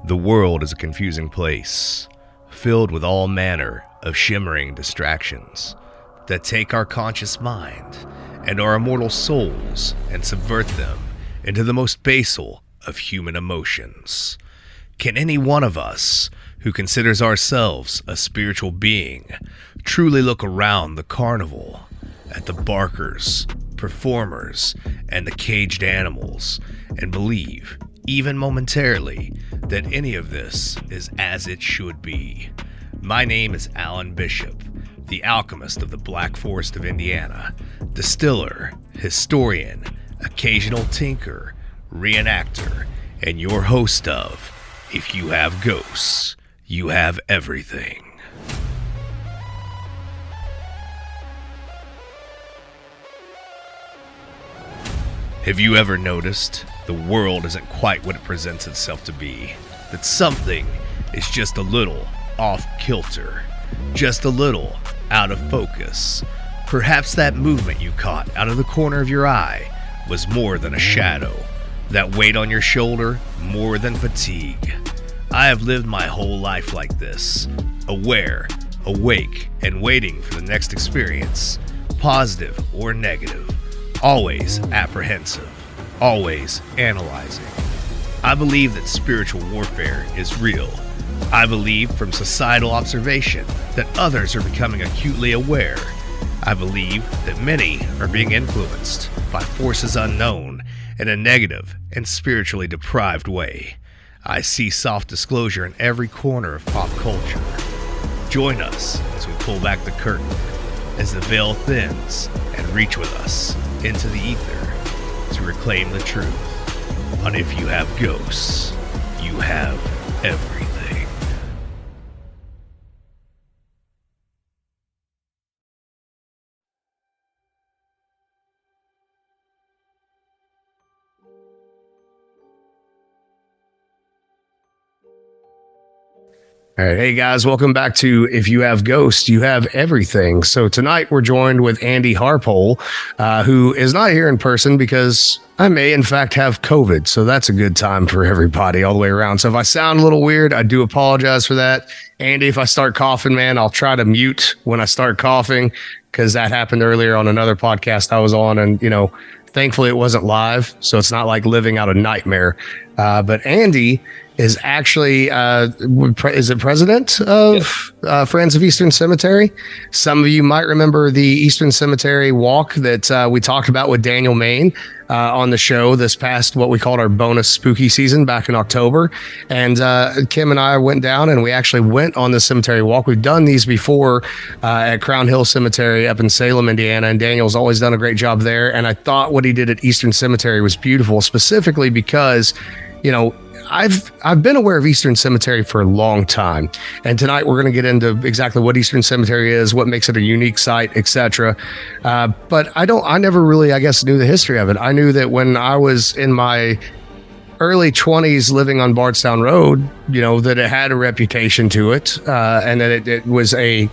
The world is a confusing place, filled with all manner of shimmering distractions that take our conscious mind and our immortal souls and subvert them into the most basal of human emotions. Can any one of us who considers ourselves a spiritual being truly look around the carnival at the barkers, performers, and the caged animals and believe, even momentarily, that any of this is as it should be? My name is Alan Bishop, the alchemist of the Black Forest of Indiana, distiller, historian, occasional tinker, reenactor, and your host of If You Have Ghosts, You Have Everything. Have you ever noticed the world isn't quite what it presents itself to be? That something is just a little off kilter, just a little out of focus. Perhaps that movement you caught out of the corner of your eye was more than a shadow, that weight on your shoulder more than fatigue. I have lived my whole life like this, aware, awake, and waiting for the next experience, positive or negative. Always apprehensive, always analyzing. I believe that spiritual warfare is real. I believe from societal observation that others are becoming acutely aware. I believe that many are being influenced by forces unknown in a negative and spiritually deprived way. I see soft disclosure in every corner of pop culture. Join us as we pull back the curtain, as the veil thins, and reach with us into the ether to reclaim the truth on If You Have Ghosts, You Have Everything. All right, hey guys, welcome back to If You Have Ghosts, You Have Everything. So tonight we're joined with Andy Harpole, who is not here in person because I may in fact have COVID. So that's a good time for everybody all the way around. So if I sound a little weird, I do apologize for that. Andy, if I start coughing, man, I'll try to mute when I start coughing because that happened earlier on another podcast I was on. And, you know, thankfully it wasn't live. So it's not like living out a nightmare. But Andy is actually, is it president of Friends of Eastern Cemetery? Some of you might remember the Eastern Cemetery walk that we talked about with Daniel Main on the show this past, what we called our bonus spooky season back in October. And Kim and I went down and we actually went on the cemetery walk. We've done these before at Crown Hill Cemetery up in Salem, Indiana, and Daniel's always done a great job there. And I thought what he did at Eastern Cemetery was beautiful, specifically because, you know, I've been aware of Eastern Cemetery for a long time, and tonight we're going to get into exactly what Eastern Cemetery is, what makes it a unique site, etc. But I never really, I guess, knew the history of it. I knew that when I was in my early 20s living on Bardstown Road, you know, that it had a reputation to it, and that it was a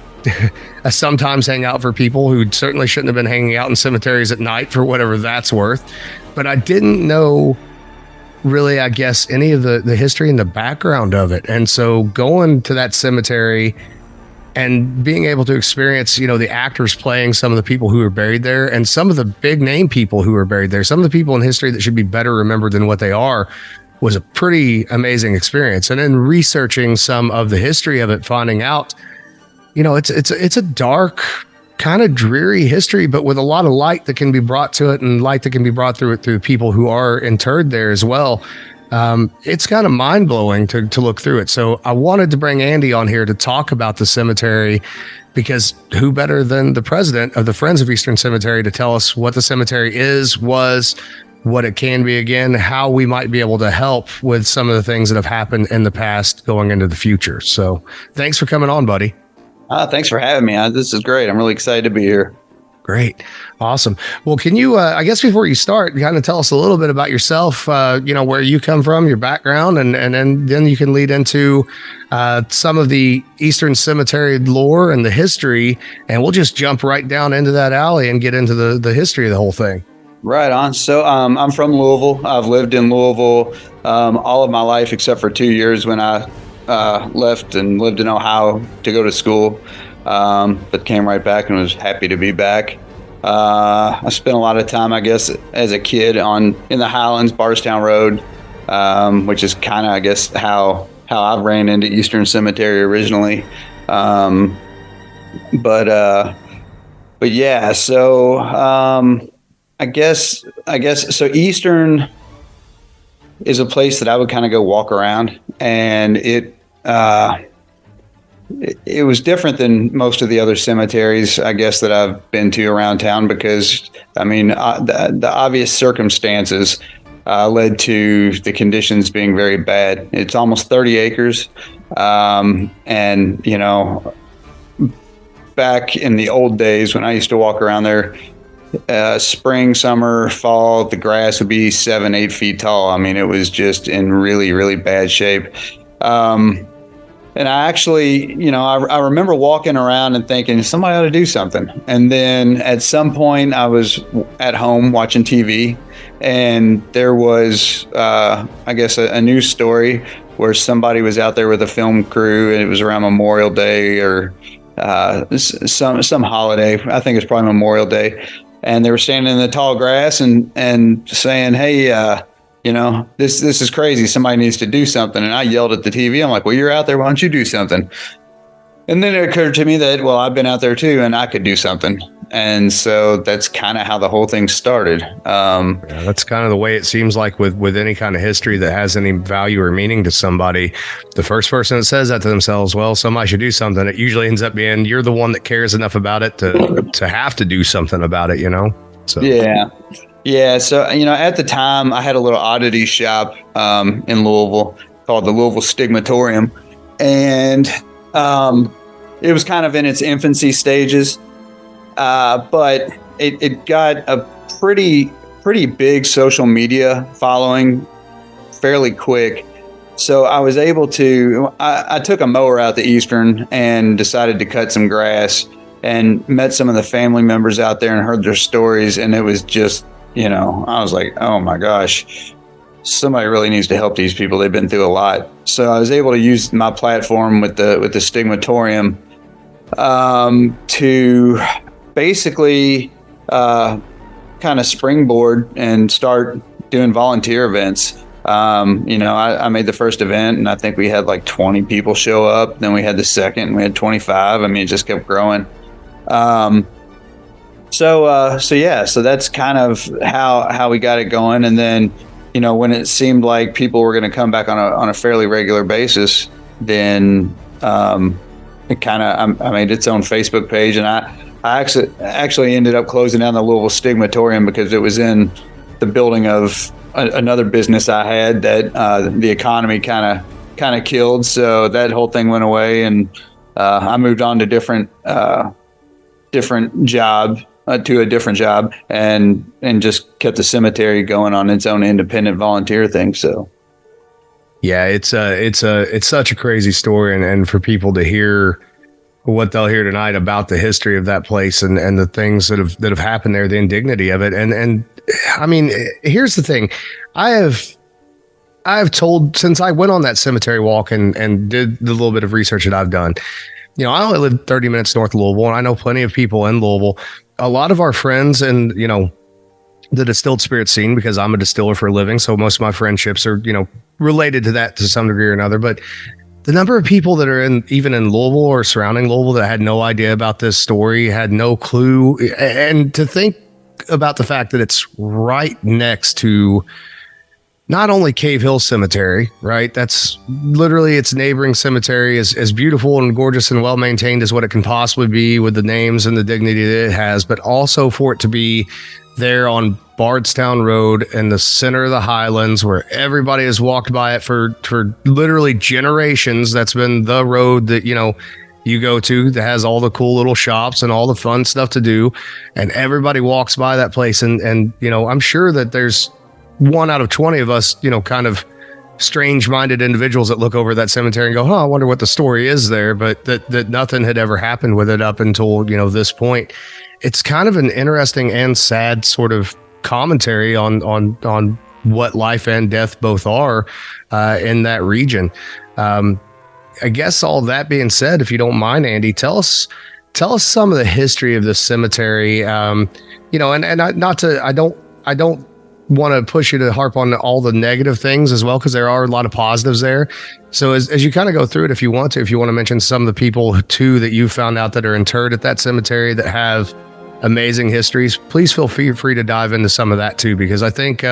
sometimes hangout for people who certainly shouldn't have been hanging out in cemeteries at night for whatever that's worth. But I didn't know really, I guess, any of the history and the background of it. And so going to that cemetery and being able to experience, you know, the actors playing some of the people who were buried there and some of the big name people who were buried there, some of the people in history that should be better remembered than what they are, was a pretty amazing experience. And then researching some of the history of it, finding out, you know, it's a dark, kind of dreary history, but with a lot of light that can be brought to it and light that can be brought through it through people who are interred there as well. It's kind of mind blowing to look through it. So I wanted to bring Andy on here to talk about the cemetery, because who better than the president of the Friends of Eastern Cemetery to tell us what the cemetery was, what it can be again, how we might be able to help with some of the things that have happened in the past going into the future. So thanks for coming on, buddy. Thanks for having me. This is great. I'm really excited to be here. Great. Awesome. Well, can you, I guess before you start, kind of tell us a little bit about yourself, you know, where you come from, your background, and then you can lead into some of the Eastern Cemetery lore and the history, and we'll just jump right down into that alley and get into the history of the whole thing. Right on. So I'm from Louisville. I've lived in Louisville all of my life except for 2 years when I left and lived in Ohio to go to school. But came right back and was happy to be back. I spent a lot of time, I guess, as a kid in the Highlands, Barstown Road, which is kind of, I guess, how I ran into Eastern Cemetery originally. But yeah, so I guess so. Eastern is a place that I would kind of go walk around, and it was different than most of the other cemeteries, I guess, that I've been to around town because, I mean, the obvious circumstances led to the conditions being very bad. It's almost 30 acres, and back in the old days when I used to walk around there, spring, summer, fall, the grass would be 7, 8 feet tall. I mean, it was just in really, really bad shape. And I actually, I remember walking around and thinking somebody ought to do something. And then at some point I was at home watching TV and there was, I guess, a news story where somebody was out there with a film crew and it was around Memorial Day or some holiday. I think it's probably Memorial Day. And they were standing in the tall grass and saying, hey, this is crazy. Somebody needs to do something. And I yelled at the TV. I'm like, well, you're out there. Why don't you do something? And then it occurred to me that, well, I've been out there too, and I could do something. And so that's kind of how the whole thing started. Yeah, that's kind of the way it seems like with any kind of history that has any value or meaning to somebody. The first person that says that to themselves, well, somebody should do something, it usually ends up being you're the one that cares enough about it to have to do something about it, So Yeah. So, at the time I had a little oddity shop in Louisville called the Louisville Stigmatorium. And it was kind of in its infancy stages. But it got a pretty big social media following fairly quick. So I was able to, I took a mower out to Eastern and decided to cut some grass and met some of the family members out there and heard their stories. And it was just, I was like, oh my gosh, somebody really needs to help these people. They've been through a lot. So I was able to use my platform with the Stigmatorium to basically kind of springboard and start doing volunteer events. I made the first event and I think we had like 20 people show up. Then we had the second and we had 25. I mean, it just kept growing. So that's kind of how we got it going. And then, when it seemed like people were going to come back on a fairly regular basis, then it kind of I made its own Facebook page, and I actually ended up closing down the Louisville Stigmatorium because it was in the building of another business I had that the economy kind of killed. So that whole thing went away, and I moved on to different job to a different job, and just kept the cemetery going on its own independent volunteer thing. So. Yeah, it's such a crazy story, and for people to hear what they'll hear tonight about the history of that place and the things that have happened there, the indignity of it, and I mean, here's the thing, I have told since I went on that cemetery walk and did the little bit of research that I've done. I only live 30 minutes north of Louisville, and I know plenty of people in Louisville. A lot of our friends and the distilled spirit scene, because I'm a distiller for a living, so most of my friendships are related to that to some degree or another. But the number of people that are even in Louisville or surrounding Louisville that had no idea about this story, had no clue, and to think about the fact that it's right next to not only Cave Hill Cemetery, right? That's literally its neighboring cemetery, as beautiful and gorgeous and well maintained as what it can possibly be with the names and the dignity that it has, but also for it to be there on Bardstown Road in the center of the Highlands, where everybody has walked by it for literally generations. That's been the road that you go to that has all the cool little shops and all the fun stuff to do, and everybody walks by that place. And I'm sure that there's 1 out of 20 of us, kind of strange-minded individuals that look over that cemetery and go, I wonder what the story is there, but that nothing had ever happened with it up until this point. It's kind of an interesting and sad sort of commentary on what life and death both are in that region. I guess all that being said, if you don't mind, Andy, tell us some of the history of this cemetery. And I don't want to push you to harp on all the negative things as well, because there are a lot of positives there. So as you kind of go through it, if you want to mention some of the people too that you found out that are interred at that cemetery that have amazing histories, please feel free to dive into some of that too, because I think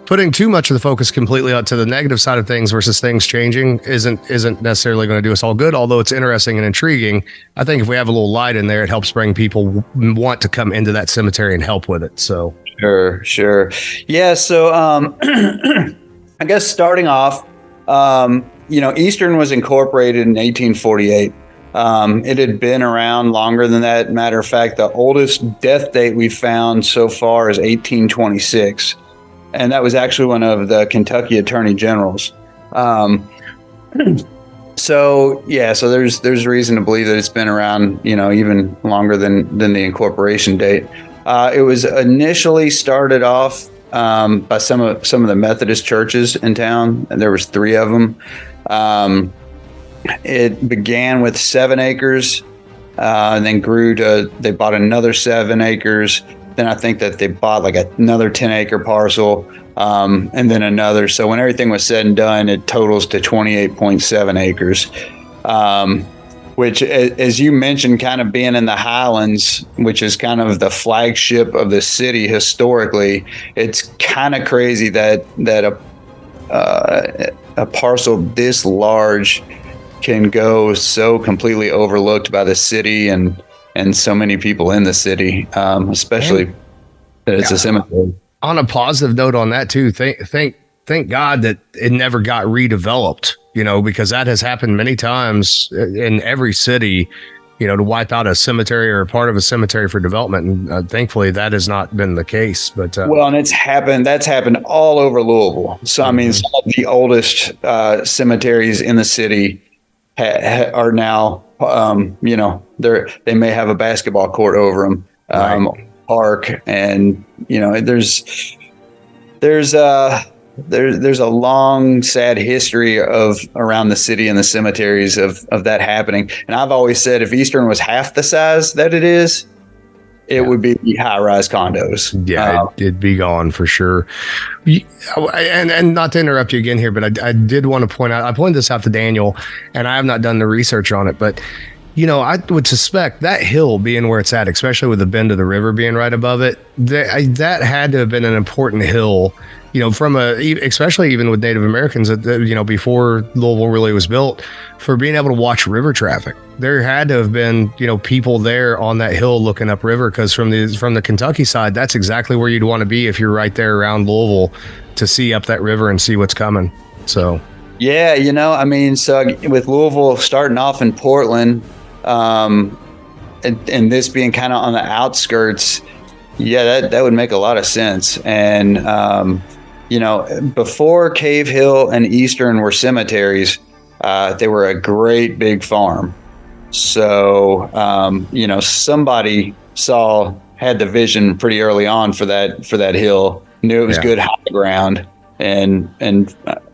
putting too much of the focus completely out to the negative side of things versus things changing isn't necessarily going to do us all good. Although it's interesting and intriguing, I think if we have a little light in there, it helps bring people want to come into that cemetery and help with it. So sure. Yeah. So I guess starting off, Eastern was incorporated in 1848. It had been around longer than that. Matter of fact, the oldest death date we found so far is 1826. And that was actually one of the Kentucky Attorney Generals. So there's reason to believe that it's been around, even longer than the incorporation date. It was initially started off by some of the Methodist churches in town, and there was 3 of them. It began with 7 acres, and then grew to, they bought another 7 acres. Then I think that they bought like another 10-acre parcel, and then another. So when everything was said and done, it totals to 28.7 acres, which, as you mentioned, kind of being in the Highlands, which is kind of the flagship of the city historically. It's kind of crazy that a parcel this large can go so completely overlooked by the city and so many people in the city, especially that it's a cemetery. On a positive note on that too, thank God that it never got redeveloped, because that has happened many times in every city, to wipe out a cemetery or a part of a cemetery for development. And thankfully that has not been the case, but and that's happened all over Louisville. So, I mean, some of the oldest cemeteries in the city are now, they may have a basketball court over them, park, and there's a long, sad history of around the city and the cemeteries of that happening. And I've always said, if Eastern was half the size that it is, it would be high-rise condos. Yeah, it'd be gone for sure. And not to interrupt you again here, but I did want to point out, I pointed this out to Daniel, and I have not done the research on it, but I would suspect that hill being where it's at, especially with the bend of the river being right above it, that had to have been an important hill, especially even with Native Americans, before Louisville really was built, for being able to watch river traffic. There had to have been, people there on that hill looking up river, because from the Kentucky side, that's exactly where you'd want to be if you're right there around Louisville to see up that river and see what's coming. So, yeah, so with Louisville starting off in Portland, and this being kind of on the outskirts, that would make a lot of sense. And before Cave Hill and Eastern were cemeteries, they were a great big farm. So somebody had the vision pretty early on for that hill, knew it was good high ground, and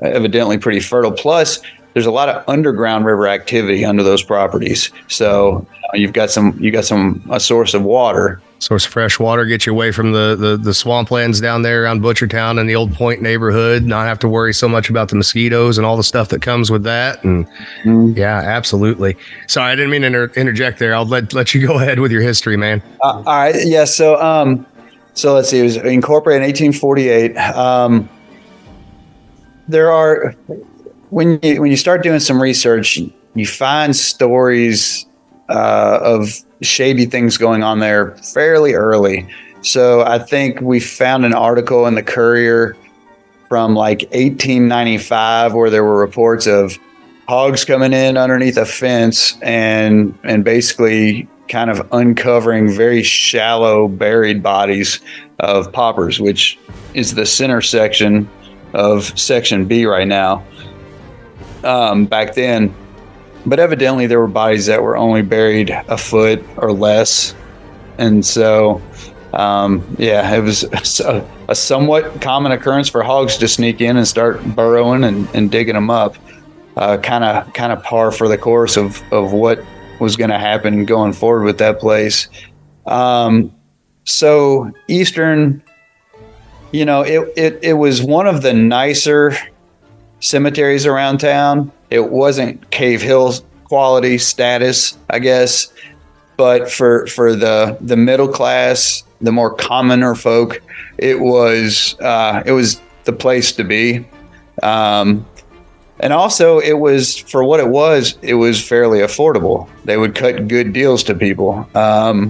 evidently pretty fertile. Plus, there's a lot of underground river activity under those properties. So you've got a source of water. Source of fresh water, get you away from the swamplands down there around Butchertown and the Old Point neighborhood, not have to worry so much about the mosquitoes and all the stuff that comes with that. And yeah, absolutely. Sorry, I didn't mean to interject there. I'll let you go ahead with your history, man. All right. Yeah. So let's see. It was incorporated in 1848. There are, when you start doing some research, you find stories of shady things going on there fairly early. So I think we found an article in the Courier from like 1895 where there were reports of hogs coming in underneath a fence and basically kind of uncovering very shallow buried bodies of paupers, which is the center section of Section B right now. Back then, but evidently there were bodies that were only buried a foot or less, and so Yeah, it was a somewhat common occurrence for hogs to sneak in and start burrowing and digging them up. Kind of par for the course of what was going to happen going forward with that place. So Eastern, it was one of the nicer cemeteries around town. It wasn't Cave Hill quality status, I guess, but for the middle class, the more commoner folk, it was the place to be. And also, it was, for what it was fairly affordable. They would cut good deals to people. I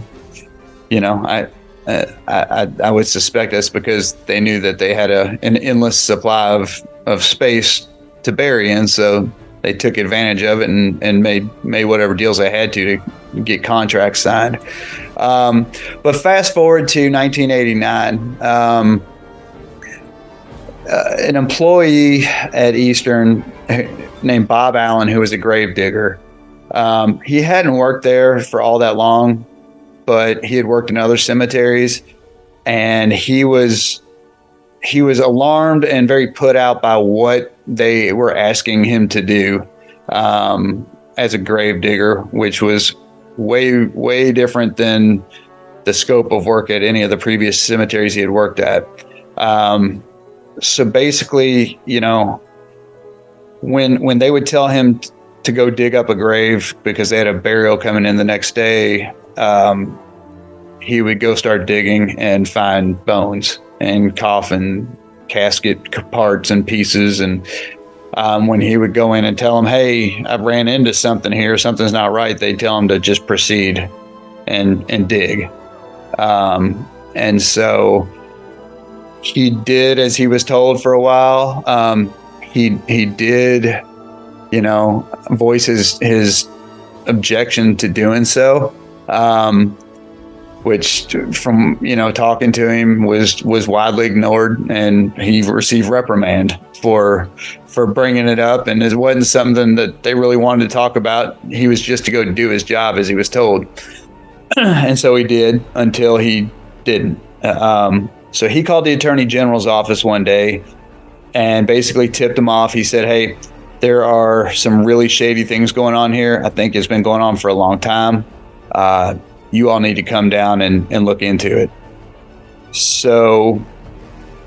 would suspect that's because they knew that they had an endless supply of space to bury in, so they took advantage of it and made whatever deals they had to get contracts signed. But fast forward to 1989. An employee at Eastern named Bob Allen, who was a grave digger, he hadn't worked there for all that long, but he had worked in other cemeteries, and he was alarmed and very put out by what they were asking him to do as a grave digger, which was way different than the scope of work at any of the previous cemeteries he had worked at. So basically, when they would tell him to go dig up a grave because they had a burial coming in the next day, he would go start digging and find bones and coffin, casket parts and pieces. And when he would go in and tell them, hey, I ran into something here, something's not right, they'd tell him to just proceed and dig. And so he did as he was told for a while. He did, voice his objection to doing so, which from, talking to him was widely ignored, and he received reprimand for bringing it up. And it wasn't something that they really wanted to talk about. He was just to go do his job as he was told. And so he did until he didn't. So he called the Attorney General's office one day and basically tipped him off. He said, hey, there are some really shady things going on here. I think it's been going on for a long time. You all need to come down and look into it. So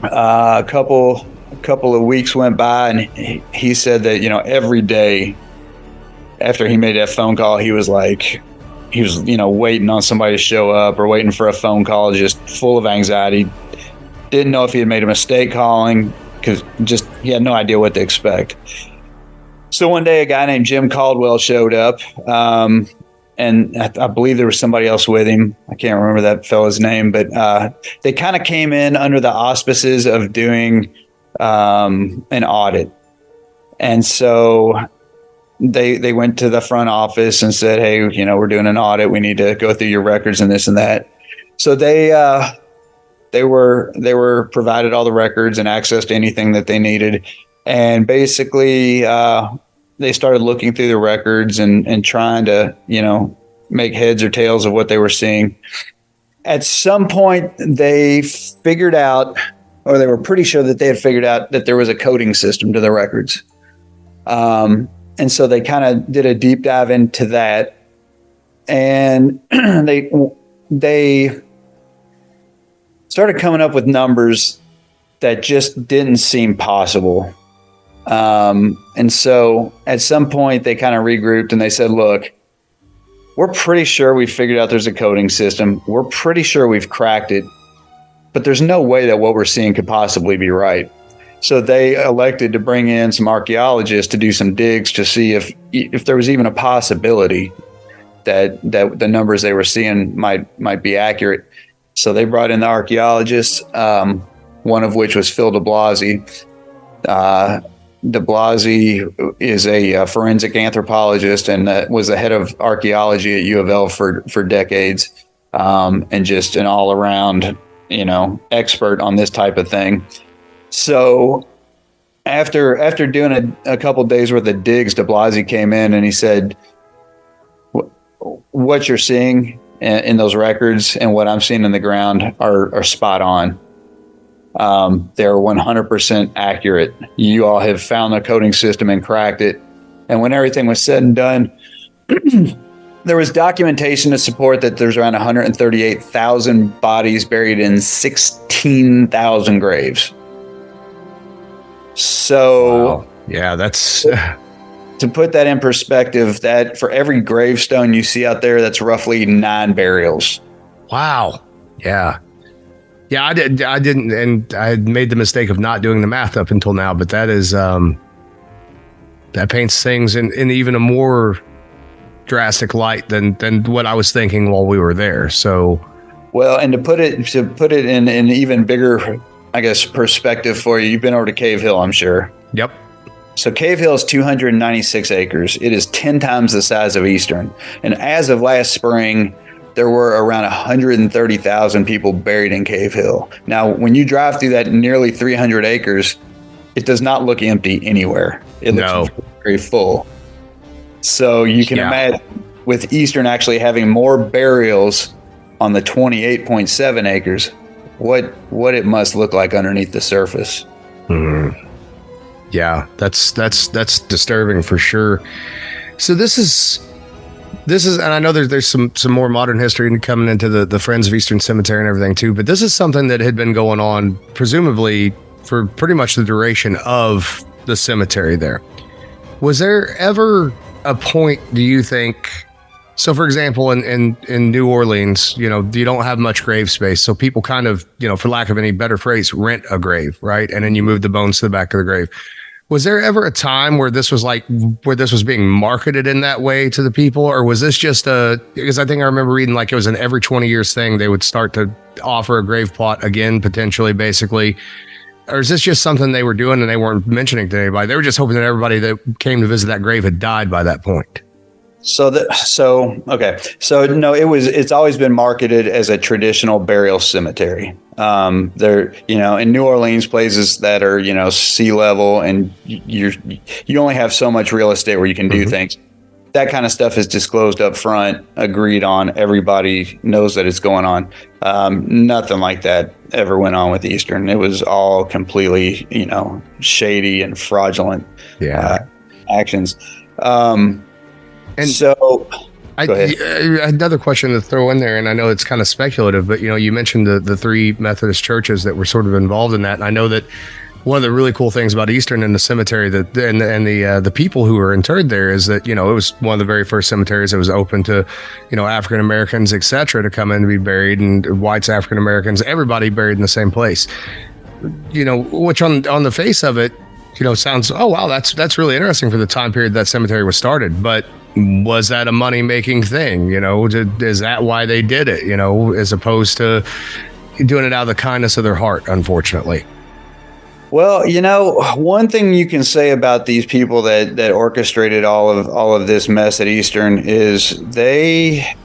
a couple of weeks went by, and he said that, every day after he made that phone call, he was waiting on somebody to show up or waiting for a phone call, just full of anxiety. Didn't know if he had made a mistake calling, because he had no idea what to expect. So one day a guy named Jim Caldwell showed up, and I believe there was somebody else with him. I can't remember that fellow's name, but they kind of came in under the auspices of doing an audit. And so they went to the front office and said, hey, we're doing an audit. We need to go through your records and this and that. So they were provided all the records and access to anything that they needed. And basically, they started looking through the records and trying to, make heads or tails of what they were seeing. At some point, they figured out, or they were pretty sure that they had figured out, that there was a coding system to the records. And so they kind of did a deep dive into that. And they started coming up with numbers that just didn't seem possible. And so at some point they kind of regrouped and they said, look, we're pretty sure we figured out there's a coding system. We're pretty sure we've cracked it, but there's no way that what we're seeing could possibly be right. So they elected to bring in some archaeologists to do some digs to see if there was even a possibility that the numbers they were seeing might be accurate. So they brought in the archaeologists, one of which was Phil de Blasi. De Blasi is a forensic anthropologist and was the head of archaeology at U of L for decades, and just an all-around, expert on this type of thing. So after doing a couple of days worth of digs, de Blasi came in and he said, what you're seeing in those records and what I'm seeing in the ground are spot on. They're 100% accurate. You all have found the coding system and cracked it. And when everything was said and done, there was documentation to support that there's around 138,000 bodies buried in 16,000 graves. So, wow. Yeah, that's to put that in perspective, that for every gravestone you see out there, that's roughly 9 burials. wow. Yeah. Yeah, I didn't, and I had made the mistake of not doing the math up until now, but that is, that paints things in even a more drastic light than what I was thinking while we were there. So, well, and to put it in an even bigger, I guess, perspective for you, you've been over to Cave Hill, I'm sure. yep. So Cave Hill is 296 acres. It is 10 times the size of Eastern. And as of last spring, there were around 130,000 people buried in Cave Hill. Now, when you drive through that nearly 300 acres, it does not look empty anywhere. It looks very full. So you can imagine with Eastern actually having more burials on the 28.7 acres, what it must look like underneath the surface. Yeah, that's disturbing for sure. So this is, and I know there's some more modern history coming into the Friends of Eastern Cemetery and everything too, but this is something that had been going on presumably for pretty much the duration of the cemetery there. Was there ever a point, do you think? So for example, in New Orleans, you don't have much grave space. So people kind of, for lack of any better phrase, rent a grave, right? And then you move the bones to the back of the grave. Was there ever a time where this was being marketed in that way to the people? Or was this just because I think I remember reading like it was an every 20 years thing, they would start to offer a grave plot again, potentially, basically. Or is this just something they were doing and they weren't mentioning to anybody? They were just hoping that everybody that came to visit that grave had died by that point. So no, it's always been marketed as a traditional burial cemetery. There, in New Orleans, places that are, sea level, and you only have so much real estate where you can do things. That kind of stuff is disclosed up front, agreed on. Everybody knows that it's going on. Nothing like that ever went on with Eastern. It was all completely, shady and fraudulent actions. And so, another question to throw in there, and I know it's kind of speculative, but you mentioned the 3 Methodist churches that were sort of involved in that. And I know that one of the really cool things about Eastern and the cemetery and the people who were interred there is that, it was one of the very first cemeteries that was open to, African Americans, etc., to come in to be buried, and whites, African Americans, everybody buried in the same place. Which on the face of it, sounds, oh wow, that's really interesting for the time period that cemetery was started. But was that a money making thing? Is that why they did it? As opposed to doing it out of the kindness of their heart, unfortunately. Well, one thing you can say about these people that orchestrated all of this mess at Eastern is they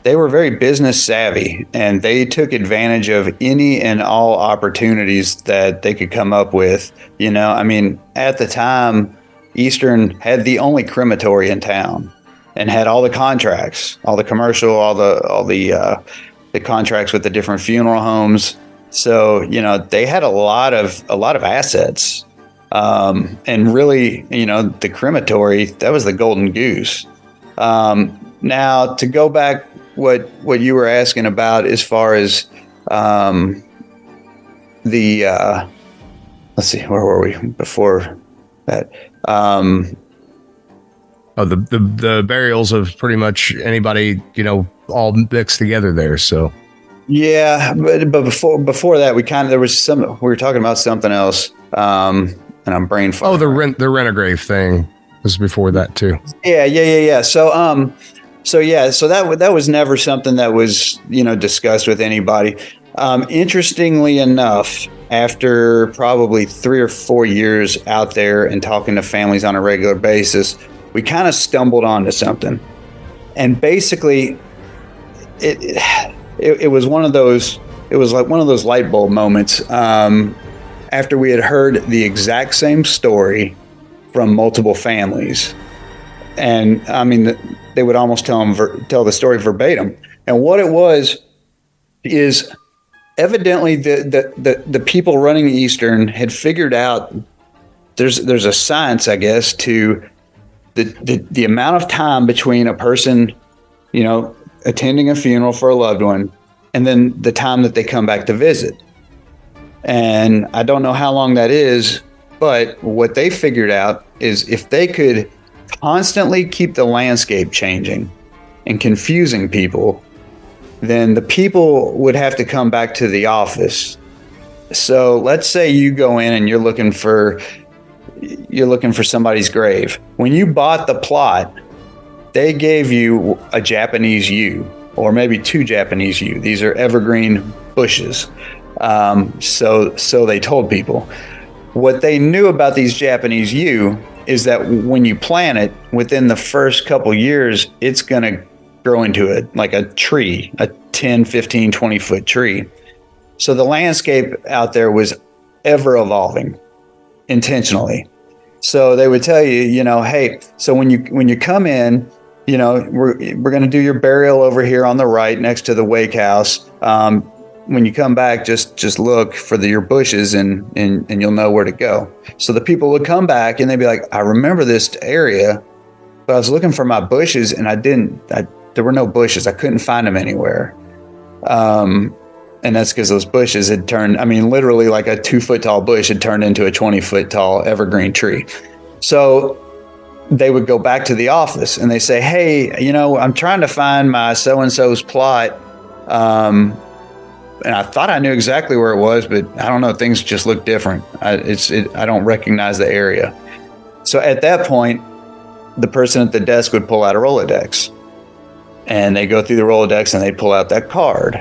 were very business savvy, and they took advantage of any and all opportunities that they could come up with. At the time, Eastern had the only crematory in town and had all the contracts, all the commercial, all the contracts with the different funeral homes. So, they had a lot of assets. And really, the crematory, that was the golden goose. Now to go back, what you were asking about as far as let's see, where were we before that? The burials of pretty much anybody, all mixed together there. So yeah, but before that, we were talking about something else, and I'm brain farting. Oh, the rent-a-grave thing was before that too. Yeah. So that was never something that was, discussed with anybody. Interestingly enough, after probably 3 or 4 years out there and talking to families on a regular basis, we kind of stumbled onto something. And basically it was one of those, it was like one of those light bulb moments. After we had heard the exact same story from multiple families, And I mean, they would almost tell the story verbatim. And what it was is evidently the people running Eastern had figured out there's a science, I guess, to the amount of time between a person, attending a funeral for a loved one, and then the time that they come back to visit. And I don't know how long that is, but what they figured out is if they could constantly keep the landscape changing and confusing people, then the people would have to come back to the office. So let's say you go in and you're looking for somebody's grave. When you bought the plot, they gave you a Japanese yew, or maybe 2 Japanese yew. These are evergreen bushes. So they told people. What they knew about these Japanese yew is that when you plant it, within the first couple years, it's going to grow into a tree, a 10, 15, 20 foot tree. So the landscape out there was ever evolving intentionally. So they would tell you, hey, so when you come in, we're going to do your burial over here on the right next to the wake house. When you come back, just look for your bushes and you'll know where to go. So the people would come back and they'd be like, I remember this area, but I was looking for my bushes and there were no bushes. I couldn't find them anywhere. And that's because those bushes had turned, literally like a 2 foot tall bush had turned into a 20 foot tall evergreen tree. So they would go back to the office and they say, hey, I'm trying to find my so-and-so's plot. And I thought I knew exactly where it was, but I don't know. Things just look different. I don't recognize the area. So at that point, the person at the desk would pull out a Rolodex, and they go through the Rolodex and they pull out that card,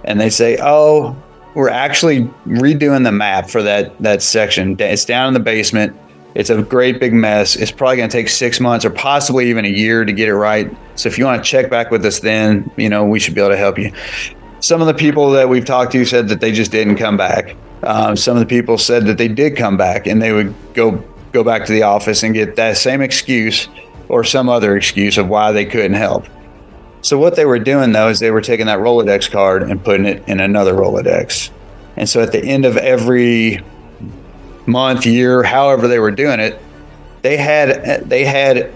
and they say, "Oh, we're actually redoing the map for that section. It's down in the basement. It's a great big mess. It's probably going to take 6 months or possibly even a year to get it right. So if you want to check back with us, then we should be able to help you." Some of the people that we've talked to said that they just didn't come back. Some of the people said that they did come back, and they would go back to the office and get that same excuse or some other excuse of why they couldn't help. So what they were doing, though, is they were taking that Rolodex card and putting it in another Rolodex. And so at the end of every month, year, however they were doing it, they had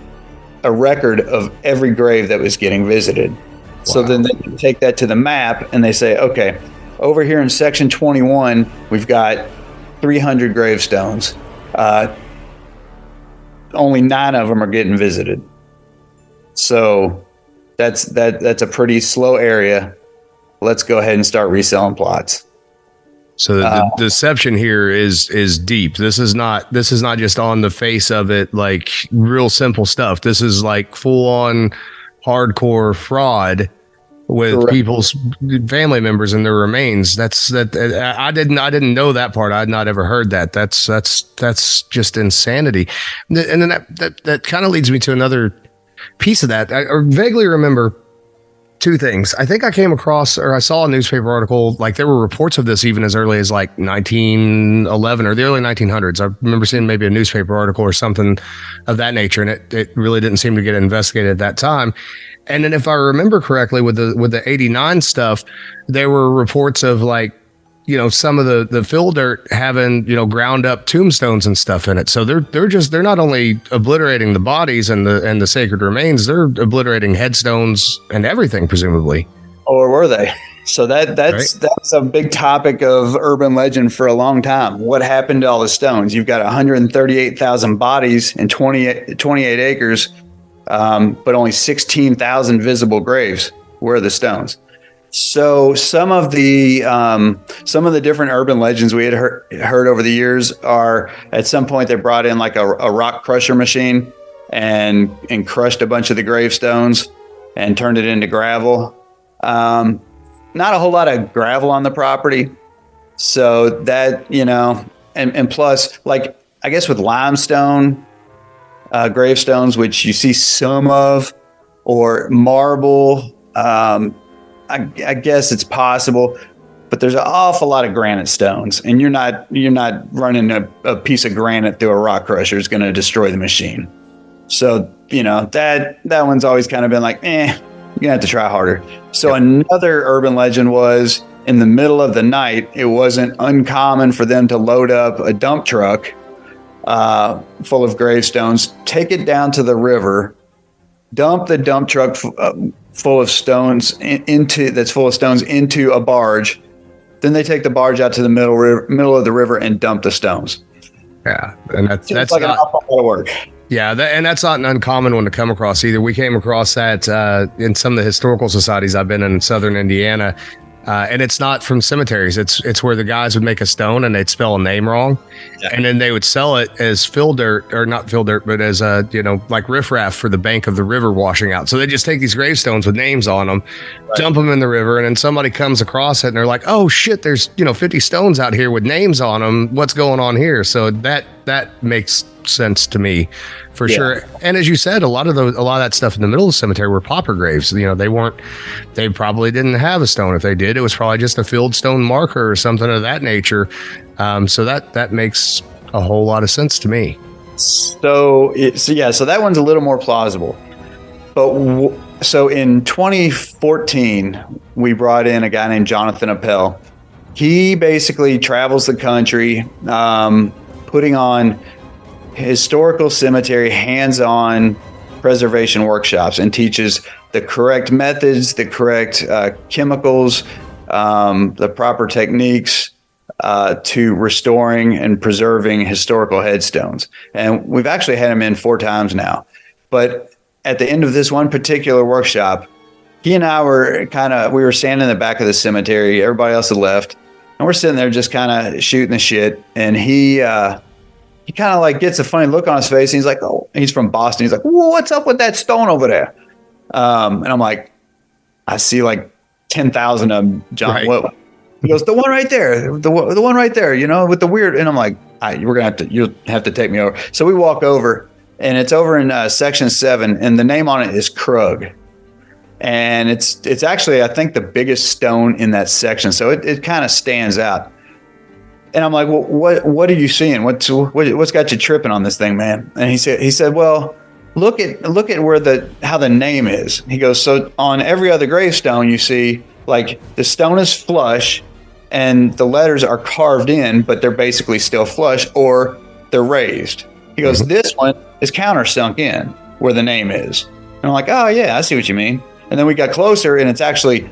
a record of every grave that was getting visited. Wow. So then they take that to the map and they say, okay, over here in section 21, we've got 300 gravestones. Only 9 of them are getting visited. So that's a pretty slow area. Let's go ahead and start reselling plots. So the deception here is deep. This is not just on the face of it, like real simple stuff. This is like full on hardcore fraud with Correct. People's family members and their remains. I didn't know that part. I had not ever heard that. That's just insanity. And then that kind of leads me to another piece of that. I vaguely remember 2 things. I think I came across, or I saw a newspaper article, like there were reports of this even as early as like 1911 or the early 1900s. I remember seeing maybe a newspaper article or something of that nature, and it really didn't seem to get investigated at that time. And then if I remember correctly, with the 89 stuff, there were reports of like, some of the fill dirt having, ground up tombstones and stuff in it. So they're not only obliterating the bodies and the sacred remains, they're obliterating headstones and everything, presumably. Or were they? So that's a big topic of urban legend for a long time. What happened to all the stones? You've got 138,000 bodies in 28 acres, but only 16,000 visible graves. Where are the stones? So some of the different urban legends we had heard over the years are, at some point they brought in like a rock crusher machine and crushed a bunch of the gravestones and turned it into gravel. Not a whole lot of gravel on the property. So that, and plus, like, I guess with limestone gravestones, which you see some of, or marble, I guess it's possible, but there's an awful lot of granite stones, and you're not running a piece of granite through a rock crusher. It's going to destroy the machine. So, that one's always kind of been like, you're gonna have to try harder. So another urban legend was in the middle of the night, it wasn't uncommon for them to load up a dump truck full of gravestones, take it down to the river, dump the dump truck full of stones into a barge. Then they take the barge out to the middle of the river and dump the stones. Yeah, and that's like not an awful lot of work. Yeah, and that's not an uncommon one to come across either. We came across that in some of the historical societies I've been in southern Indiana. And it's not from cemeteries. It's where the guys would make a stone and they'd spell a name wrong. Yeah. And then they would sell it as fill dirt, or not fill dirt, but as like riffraff for the bank of the river washing out. So they just take these gravestones with names on them, dump them in the river, and then somebody comes across it and they're like, oh shit, there's 50 stones out here with names on them. What's going on here? So that makes sense to me for sure. And as you said, a lot of that stuff in the middle of the cemetery were pauper graves. They probably didn't have a stone. If they did, it was probably just a filled stone marker or something of that nature. So that makes a whole lot of sense to me. So that one's a little more plausible. But so in 2014, we brought in a guy named Jonathan Appel. He basically travels the country, putting on historical cemetery hands-on preservation workshops, and teaches the correct methods, the correct chemicals, the proper techniques to restoring and preserving historical headstones. And we've actually had him in 4 times now. But at the end of this one particular workshop, he and I were we were standing in the back of the cemetery. Everybody else had left. And we're sitting there just kind of shooting the shit. And he kind of like gets a funny look on his face. And he's like, oh, he's from Boston. He's like, what's up with that stone over there? And I'm like, I see like 10,000 of them, John. Right. What? He goes, the one right there, the one right there, with the weird. And I'm like, you'll have to take me over. So we walk over, and it's over in section 7, and the name on it is Krug. And it's actually, I think, the biggest stone in that section. So it kind of stands out. And I'm like, well, what are you seeing? What's got you tripping on this thing, man? And he said, well, look at where how the name is. He goes, so on every other gravestone, you see like the stone is flush and the letters are carved in, but they're basically still flush, or they're raised. He goes, this one is countersunk in where the name is. And I'm like, oh yeah, I see what you mean. And then we got closer, and it's actually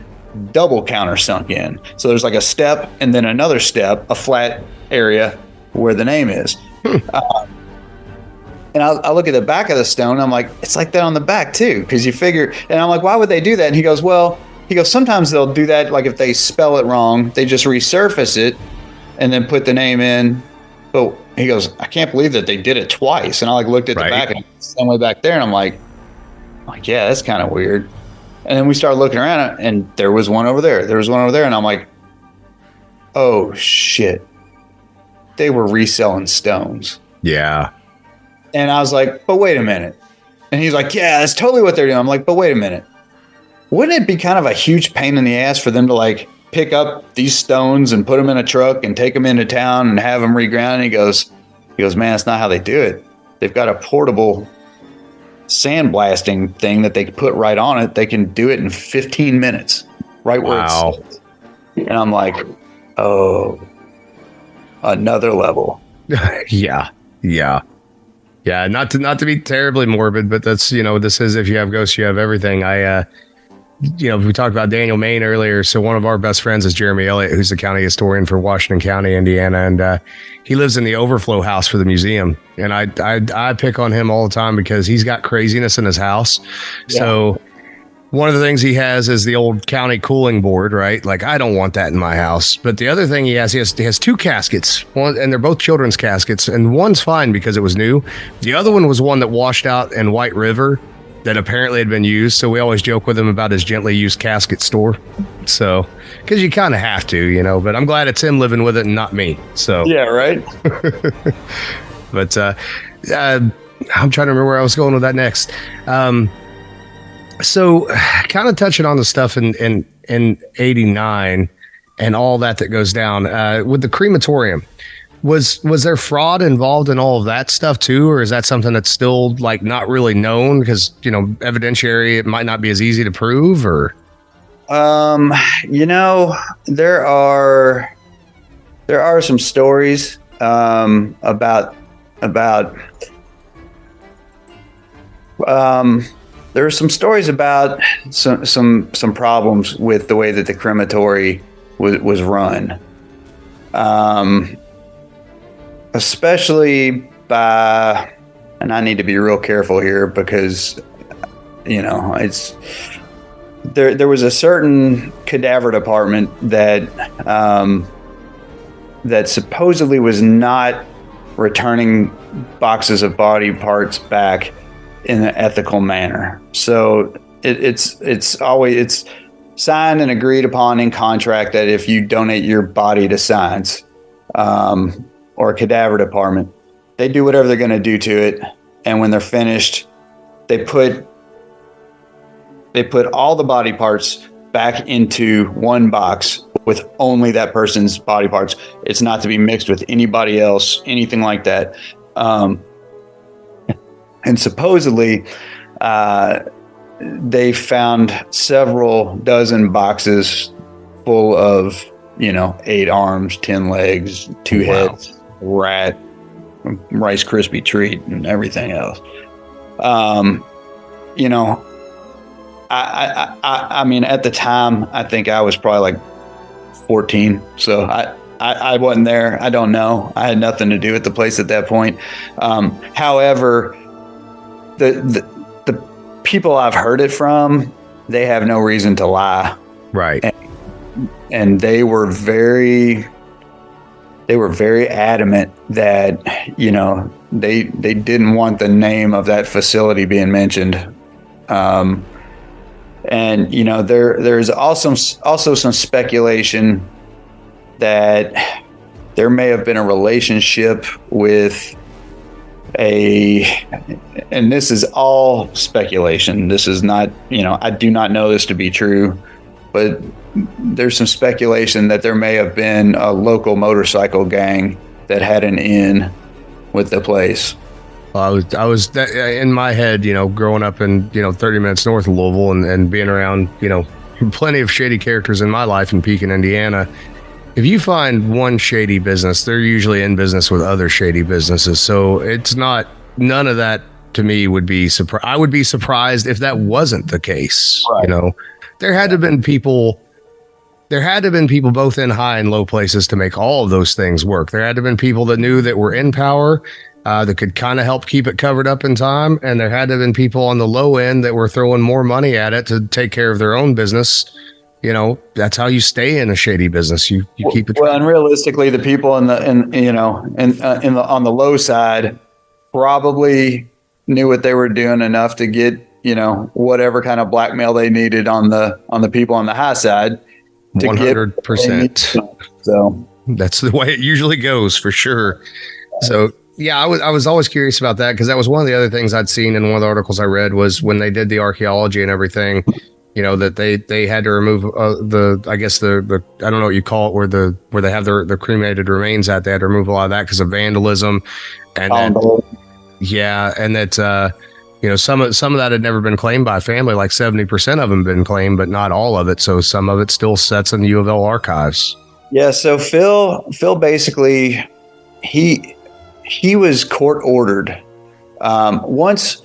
double countersunk in. So there's like a step and then another step, a flat area where the name is. And I look at the back of the stone, and I'm like, it's like that on the back too, because you figure. And I'm like, why would they do that? And he goes, sometimes they'll do that, like if they spell it wrong, they just resurface it and then put the name in. But he goes, I can't believe that they did it twice. And I looked at the back, and somewhere back there, and I'm like, yeah, that's kind of weird. And then we started looking around, and there was one over there. There was one over there, and I'm like, oh shit, they were reselling stones. Yeah. And I was like, but wait a minute. And he's like, yeah, that's totally what they're doing. I'm like, but wait a minute. Wouldn't it be kind of a huge pain in the ass for them to like pick up these stones and put them in a truck and take them into town and have them reground? And he goes, man, that's not how they do it. They've got a portable sandblasting thing that they can put right on it. They can do it in 15 minutes, right where it's. And I'm like, oh, another level. Yeah. Not to be terribly morbid, but that's, this is If You Have Ghosts, You Have Everything. We talked about Daniel Main earlier. So one of our best friends is Jeremy Elliott, who's the county historian for Washington County, Indiana. And he lives in the overflow house for the museum. And I pick on him all the time because he's got craziness in his house. Yeah. So one of the things he has is the old county cooling board, right? Like, I don't want that in my house. But the other thing he has 2 caskets, and they're both children's caskets. And one's fine because it was new. The other one was one that washed out in White River that apparently had been used. So we always joke with him about his gently used casket store. So, because you kind of have to, but I'm glad it's him living with it and not me. So yeah, right. But I'm trying to remember where I was going with that next. So kind of touching on the stuff in 89 and all that goes down with the crematorium. Was there fraud involved in all of that stuff too, or is that something that's still like not really known because evidentiary it might not be as easy to prove? Or there are some stories about there are some stories about some problems with the way that the crematory was run, especially by, and I need to be real careful here because it's there was a certain cadaver department that that supposedly was not returning boxes of body parts back in an ethical manner. So it's always signed and agreed upon in contract that if you donate your body to science or a cadaver department, they do whatever they're going to do to it, and when they're finished, they put all the body parts back into one box with only that person's body parts. It's not to be mixed with anybody else, anything like that. And supposedly, they found several dozen boxes full of, 8 arms, 10 legs, 2 heads, rat, Rice Krispie treat, and everything else. I mean, at the time, I think I was probably like 14. So I wasn't there. I don't know. I had nothing to do with the place at that point. However, the people I've heard it from, they have no reason to lie. Right. And they were very adamant that, they didn't want the name of that facility being mentioned. And there's also some speculation that there may have been a relationship with and this is all speculation. This is not, I do not know this to be true, but there's some speculation that there may have been a local motorcycle gang that had an in with the place. Well, I was in my head, growing up in, 30 minutes north of Louisville and being around, plenty of shady characters in my life in Pekin, Indiana. If you find one shady business, they're usually in business with other shady businesses. So it's none of that to me would be surprised. I would be surprised if that wasn't the case. Right. There had to have been people both in high and low places to make all of those things work. There had to have been people that knew that were in power, that could kind of help keep it covered up in time. And there had to have been people on the low end that were throwing more money at it to take care of their own business. That's how you stay in a shady business. You keep it. Well, and realistically, the people on the low side probably knew what they were doing enough to get, whatever kind of blackmail they needed on the people on the high side. 100%. So that's the way it usually goes, for sure. So yeah, I was always curious about that, because that was one of the other things I'd seen in one of the articles I read, was when they did the archaeology and everything, that they had to remove the I don't know what you call it, where they have their cremated remains at. They had to remove a lot of that because of vandalism, and that some of that had never been claimed by a family. Like 70% of them been claimed, but not all of it. So some of it still sits in the U of L archives. Yeah. So Phil basically he was court ordered. Once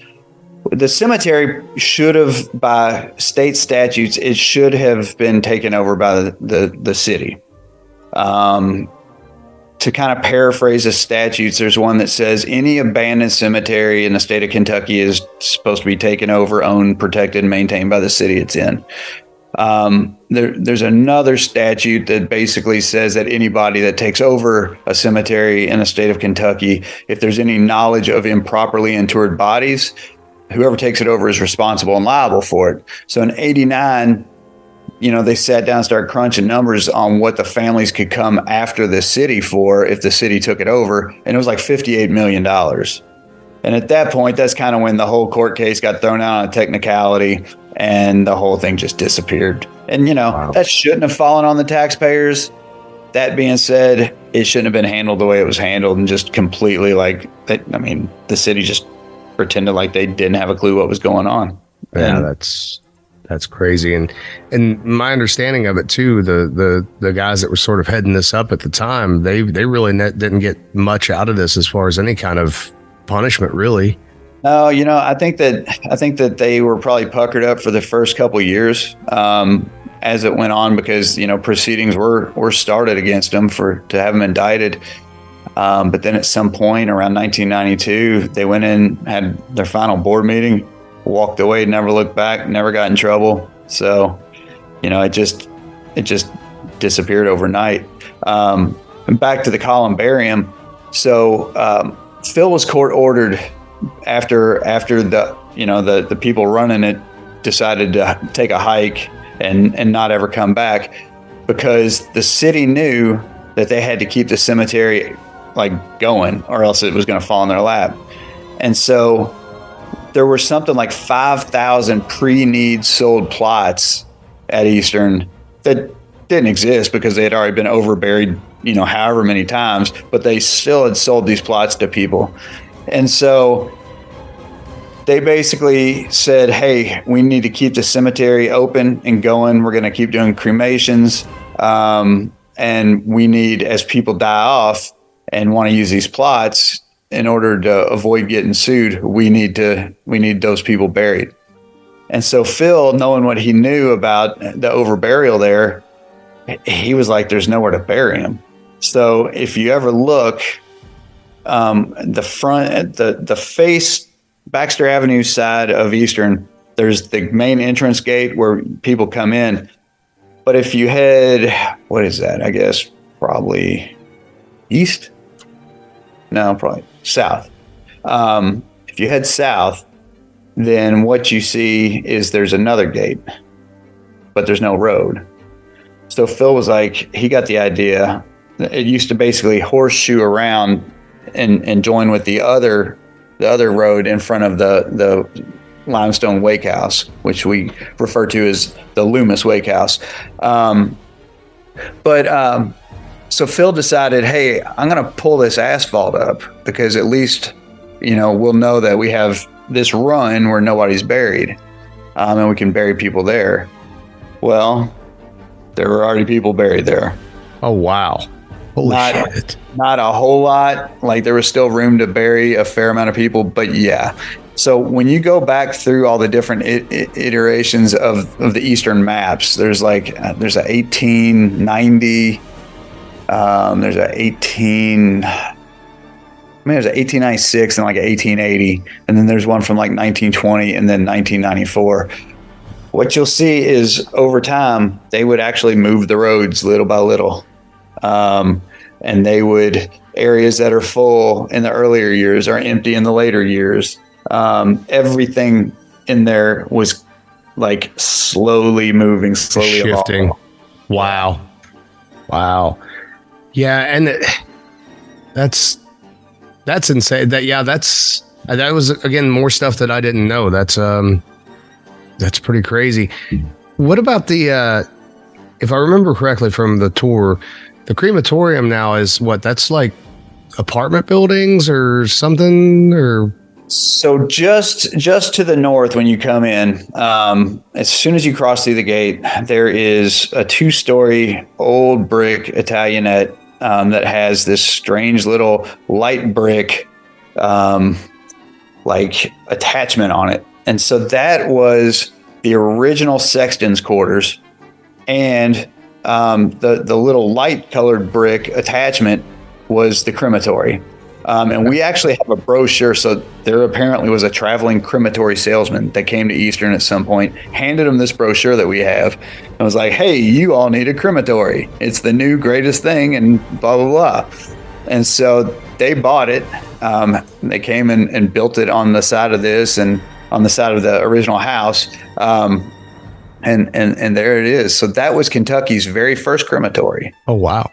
the cemetery should have, by state statutes, it should have been taken over by the city. To kind of paraphrase the statutes, there's one that says any abandoned cemetery in the state of Kentucky is supposed to be taken over, owned, protected, and maintained by the city it's in. There's another statute that basically says that anybody that takes over a cemetery in the state of Kentucky, if there's any knowledge of improperly interred bodies, whoever takes it over is responsible and liable for it. So in 89, they sat down and started crunching numbers on what the families could come after the city for if the city took it over. And it was like $58 million. And at that point, that's kind of when the whole court case got thrown out on a technicality and the whole thing just disappeared. And, Wow. That shouldn't have fallen on the taxpayers. That being said, it shouldn't have been handled the way it was handled, and just completely like that. I mean, the city just pretended like they didn't have a clue what was going on. Yeah, And that's crazy. And my understanding of it too, the guys that were sort of heading this up at the time, they really didn't get much out of this as far as any kind of punishment, really. no, I think that they were probably puckered up for the first couple of years as it went on, because proceedings were started against them to have them indicted. But then at some point around 1992, they went in, had their final board meeting, walked away, never looked back, never got in trouble. So, it just disappeared overnight. And back to the columbarium. So Phil was court ordered after the people running it decided to take a hike and not ever come back, because the city knew that they had to keep the cemetery like going, or else it was going to fall in their lap. And so there were something like 5,000 pre-need sold plots at Eastern that didn't exist because they had already been overburied, however many times, but they still had sold these plots to people. And so they basically said, hey, we need to keep the cemetery open and going. We're going to keep doing cremations. And we need, as people die off and want to use these plots, in order to avoid getting sued, we need those people buried. And so Phil, knowing what he knew about the overburial there, he was like, there's nowhere to bury him. So if you ever look, the front, the face, Baxter Avenue side of Eastern, there's the main entrance gate where people come in. But if you head, what is that? I guess probably east? No, probably south. If you head south, then what you see is there's another gate, but there's no road. So Phil was like, he got the idea. It used to basically horseshoe around and join with the other road in front of the limestone wake house, which we refer to as the Loomis Wake House. So Phil decided, hey, I'm going to pull this asphalt up, because at least, we'll know that we have this run where nobody's buried, and we can bury people there. Well, there were already people buried there. Oh, wow. Holy shit. Not a whole lot. Like, there was still room to bury a fair amount of people, but yeah. So when you go back through all the different iterations of the Eastern maps, there's a 1890, there's a 1896 and like an 1880, and then there's one from like 1920 and then 1994. What you'll see is over time, they would actually move the roads little by little. And they would, areas that are full in the earlier years are empty in the later years. Everything in there was like slowly moving, slowly shifting. Evolving. Wow. Yeah. And that's insane. That was, again, more stuff that I didn't know. That's pretty crazy. What about if I remember correctly from the tour, the crematorium now is what? That's like apartment buildings or something, or? So just to the north, when you come in, as soon as you cross through the gate, there is a 2-story old brick Italianate that has this strange little light brick like attachment on it. And so that was the original sexton's quarters, and the little light colored brick attachment was the crematory. And we actually have a brochure. So there apparently was a traveling crematory salesman that came to Eastern at some point, handed him this brochure that we have, and was like, hey, you all need a crematory. It's the new greatest thing, and blah, blah, blah. And so they bought it. They came and built it on the side of this and on the side of the original house. And there it is. So that was Kentucky's very first crematory. Oh, wow.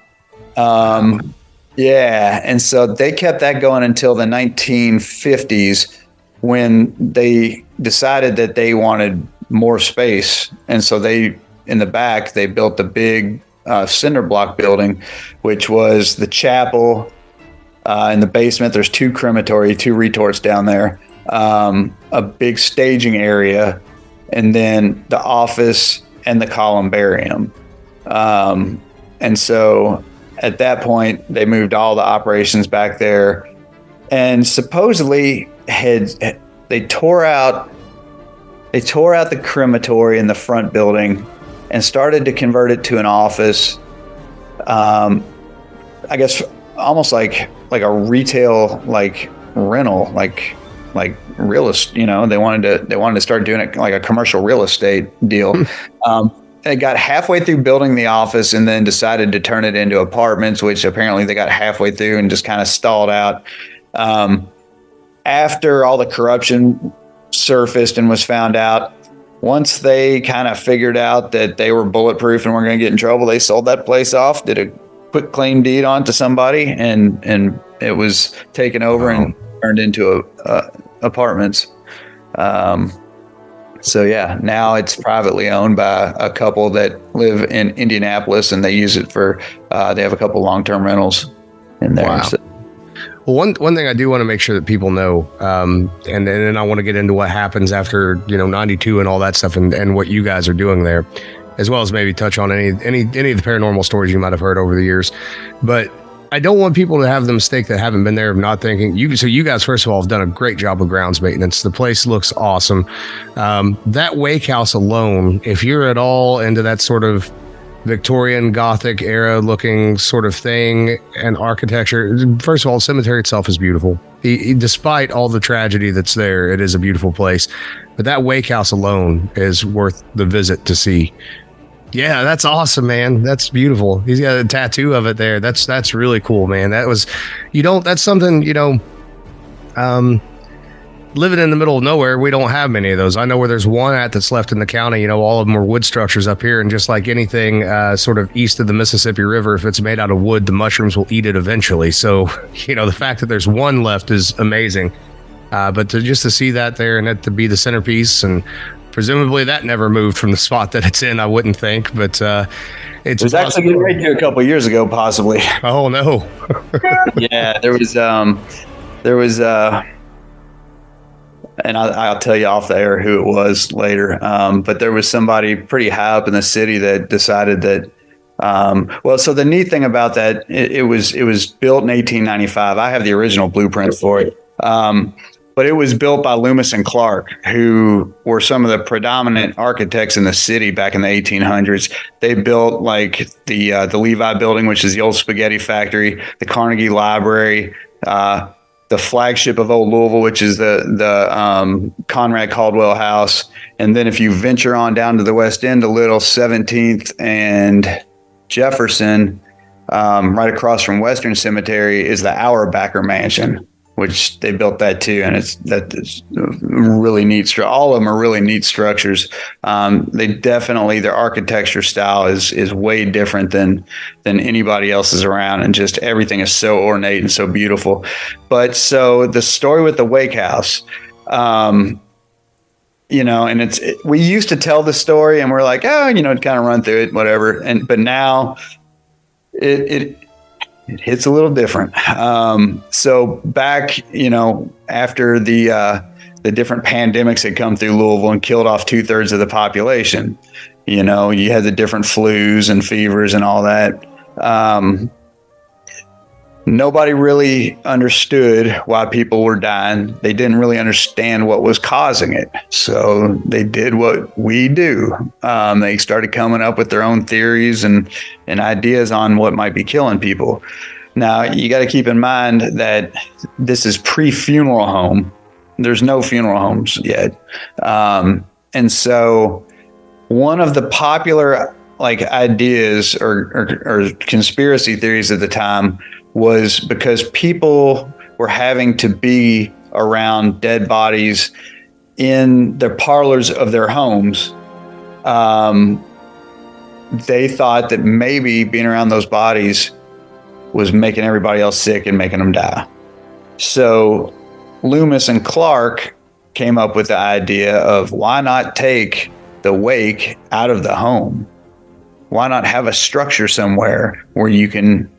Yeah. And so they kept that going until the 1950s, when they decided that they wanted more space. And so in the back, they built a big cinder block building, which was the chapel. In the basement, there's 2 crematory, 2 retorts down there, a big staging area, and then the office and the columbarium. And so at that point, they moved all the operations back there, and supposedly they tore out the crematory in the front building and started to convert it to an office. I guess almost like a retail rental, like real estate. They wanted to start doing it like a commercial real estate deal. They got halfway through building the office and then decided to turn it into apartments, which apparently they got halfway through and just kind of stalled out. After all the corruption surfaced and was found out, once they kind of figured out that they were bulletproof and weren't going to get in trouble, they sold that place off, did a quick claim deed onto somebody, and it was taken over and turned into apartments. So yeah, now it's privately owned by a couple that live in Indianapolis, and they use it for, they have a couple long-term rentals in there. Wow. So. Well, one thing I do want to make sure that people know, and then I want to get into what happens after, 92 and all that stuff, and what you guys are doing there, as well as maybe touch on any of the paranormal stories you might have heard over the years. But I don't want people to have the mistake that haven't been there of not thinking. So you guys, first of all, have done a great job of grounds maintenance. The place looks awesome. That wake house alone, if you're at all into that sort of Victorian Gothic era looking sort of thing and architecture, first of all, the cemetery itself is beautiful. Despite all the tragedy that's there, it is a beautiful place. But that wake house alone is worth the visit to see. Yeah, that's awesome, man. That's beautiful. He's got a tattoo of it there. That's really cool, man. That's something, living in the middle of nowhere, we don't have many of those. I know where there's one that's left in the county. All of them are wood structures up here, and just like anything sort of east of the Mississippi River, if it's made out of wood, the mushrooms will eat it eventually. So, the fact that there's one left is amazing. But to see that there and that to be the centerpiece, and presumably that never moved from the spot that it's in, I wouldn't think. But it was actually getting ready to a couple of years ago, possibly. Oh no! Yeah, there was. And I'll tell you off the air who it was later. But there was somebody pretty high up in the city that decided that. So the neat thing about that, it was built in 1895. I have the original blueprint for it. But it was built by Loomis and Clark, who were some of the predominant architects in the city back in the 1800s. They built like the Levi Building, which is the old spaghetti factory, the Carnegie Library, the flagship of Old Louisville, which is the Conrad Caldwell House. And then if you venture on down to the West End a little, 17th and Jefferson, right across from Western Cemetery, is the Auerbacher Mansion, which they built that too. And it's really neat. All of them are really neat structures. Their architecture style is way different than anybody else's around. And just everything is so ornate and so beautiful. But so the story with the wake house, and we used to tell the story and we're like, kind of run through it, whatever. But now it hits a little different. So back, after the different pandemics had come through Louisville and killed off 2/3 of the population, you had the different flus and fevers and all that. Nobody really understood why people were dying. They didn't really understand what was causing it. So they did what we do. They started coming up with their own theories and ideas on what might be killing people. Now, you got to keep in mind that this is pre-funeral home. There's no funeral homes yet. And so one of the popular ideas or conspiracy theories at the time was because people were having to be around dead bodies in the parlors of their homes. They thought that maybe being around those bodies was making everybody else sick and making them die. So Loomis and Clark came up with the idea of why not take the wake out of the home? why not have a structure somewhere where you can,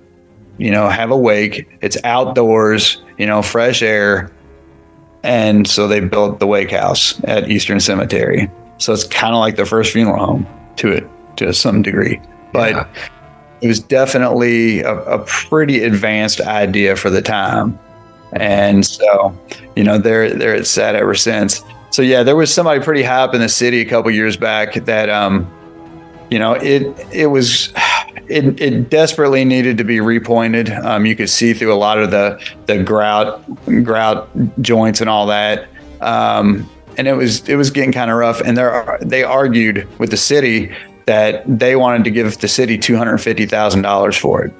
have a wake? It's outdoors, fresh air. And so they built the wake house at Eastern Cemetery. So it's kind of like the first funeral home to some degree. But it was definitely a pretty advanced idea for the time. And so, there it's sat ever since. So yeah, there was somebody pretty high up in the city a couple years back that, it desperately needed to be repointed. You could see through a lot of the grout joints and all that. And it was getting kind of rough. And they argued with the city that they wanted to give the city $250,000 for it.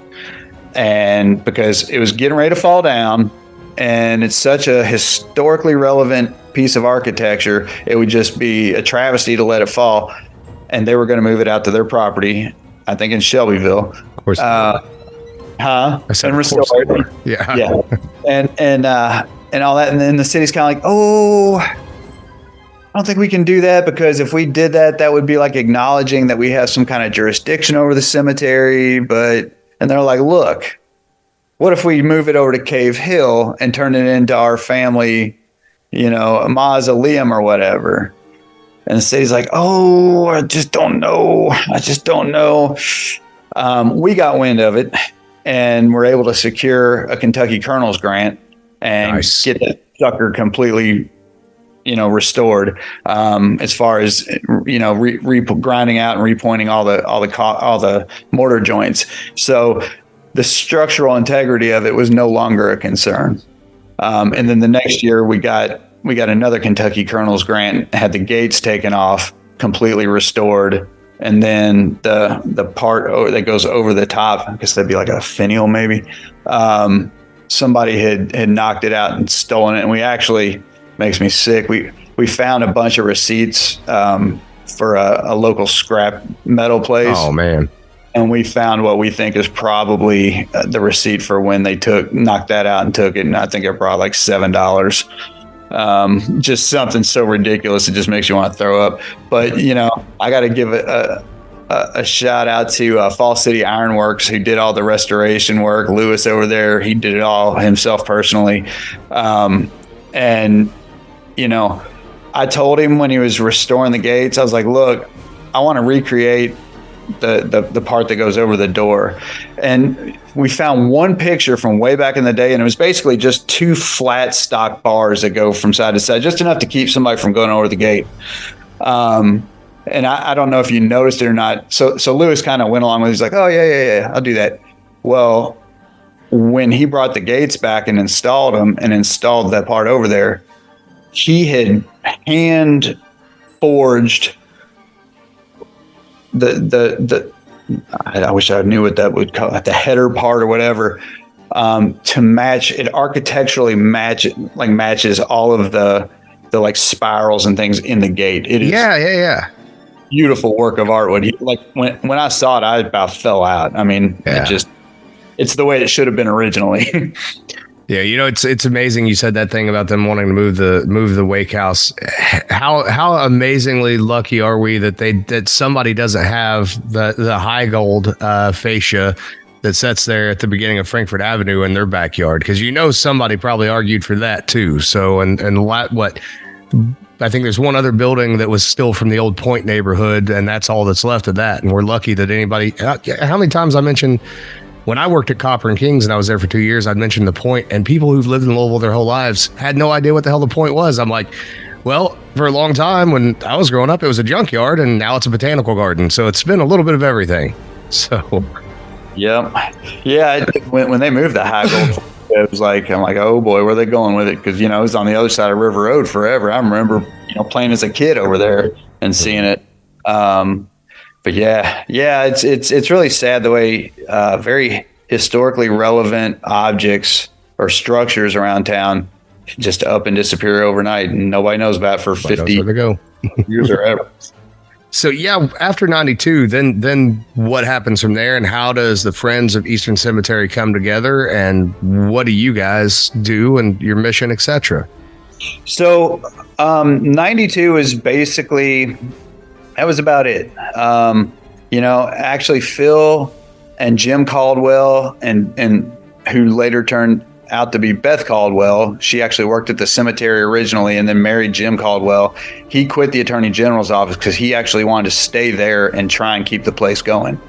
And because it was getting ready to fall down, and it's such a historically relevant piece of architecture, it would just be a travesty to let it fall. And they were going to move it out to their property, I think in Shelbyville. Of course. And restore it. Yeah. Yeah. And all that. And then the city's kind of like, oh, I don't think we can do that, because if we did that, that would be like acknowledging that we have some kind of jurisdiction over the cemetery. And they're like, look, what if we move it over to Cave Hill and turn it into our family, mausoleum or whatever? And the city's like, oh, I just don't know. We got wind of it, and we're able to secure a Kentucky Colonel's grant and get that sucker completely, restored. As far as grinding out and repointing all the mortar joints. So the structural integrity of it was no longer a concern. And then the next year we got another Kentucky Colonel's grant, had the gates taken off, completely restored. And then the part that goes over the top, I guess that'd be like a finial maybe. Somebody had knocked it out and stolen it. And we actually, makes me sick, we found a bunch of receipts for a local scrap metal place. Oh, man. And we found what we think is probably the receipt for when they knocked that out and took it. And I think it brought like $7. Just something so ridiculous, it just makes you want to throw up. But, I got to give a shout out to Fall City Ironworks, who did all the restoration work. Lewis over there, he did it all himself personally. I told him when he was restoring the gates, I was like, look, I want to recreate the part that goes over the door. And we found one picture from way back in the day, and it was basically just two flat stock bars that go from side to side, just enough to keep somebody from going over the gate. And I don't know if you noticed it or not. So Lewis kind of went along with it. He's like, oh yeah, I'll do that. Well, when he brought the gates back and installed them and installed that part over there, he had hand forged I wish I knew what that would call it, the header part or whatever, to match it architecturally, matches all of the like spirals and things in the gate. It is beautiful work of art. When I saw it, I about fell out. I mean, it's the way it should have been originally. Yeah, it's amazing you said that thing about them wanting to move the wake house. How amazingly lucky are we that somebody doesn't have the high gold fascia that sits there at the beginning of Frankfort Avenue in their backyard, because somebody probably argued for that too. So what I think there's one other building that was still from the old Point neighborhood, and that's all that's left of that. And we're lucky that anybody. How many times I mentioned. When I worked at Copper and Kings and I was there for 2 years, I'd mentioned the Point, and people who've lived in Louisville their whole lives had no idea what the hell the Point was. I'm like, well, for a long time when I was growing up, it was a junkyard, and now it's a botanical garden. So it's been a little bit of everything. So, yeah. When they moved the high gold, it was like, I'm like, oh boy, where are they going with it? Because it was on the other side of River Road forever. I remember playing as a kid over there and seeing it. But it's really sad the way very historically relevant objects or structures around town just up and disappear overnight, and nobody knows about it for 50 years or ever. So after 92, then what happens from there, and how does the Friends of Eastern Cemetery come together, and what do you guys do and your mission, etc.? So 92 is basically. That was about it. Actually Phil and Jim Caldwell, and who later turned out to be Beth Caldwell. She actually worked at the cemetery originally and then married Jim Caldwell. He quit the Attorney General's office because he actually wanted to stay there and try and keep the place going.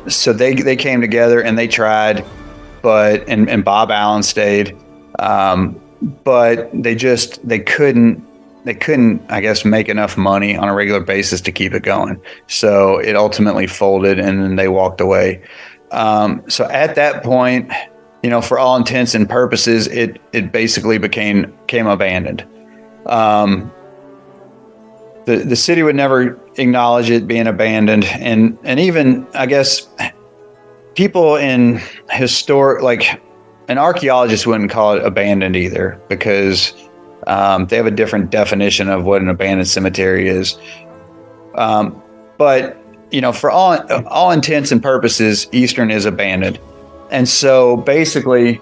So they came together and they tried, and Bob Allen stayed, but they couldn't, I guess, make enough money on a regular basis to keep it going. So it ultimately folded and then they walked away. So at that point, for all intents and purposes, it basically became abandoned. The city would never acknowledge it being abandoned. And even, I guess, people in an archaeologist wouldn't call it abandoned either, because they have a different definition of what an abandoned cemetery is. But for all intents and purposes, Eastern is abandoned. And so basically,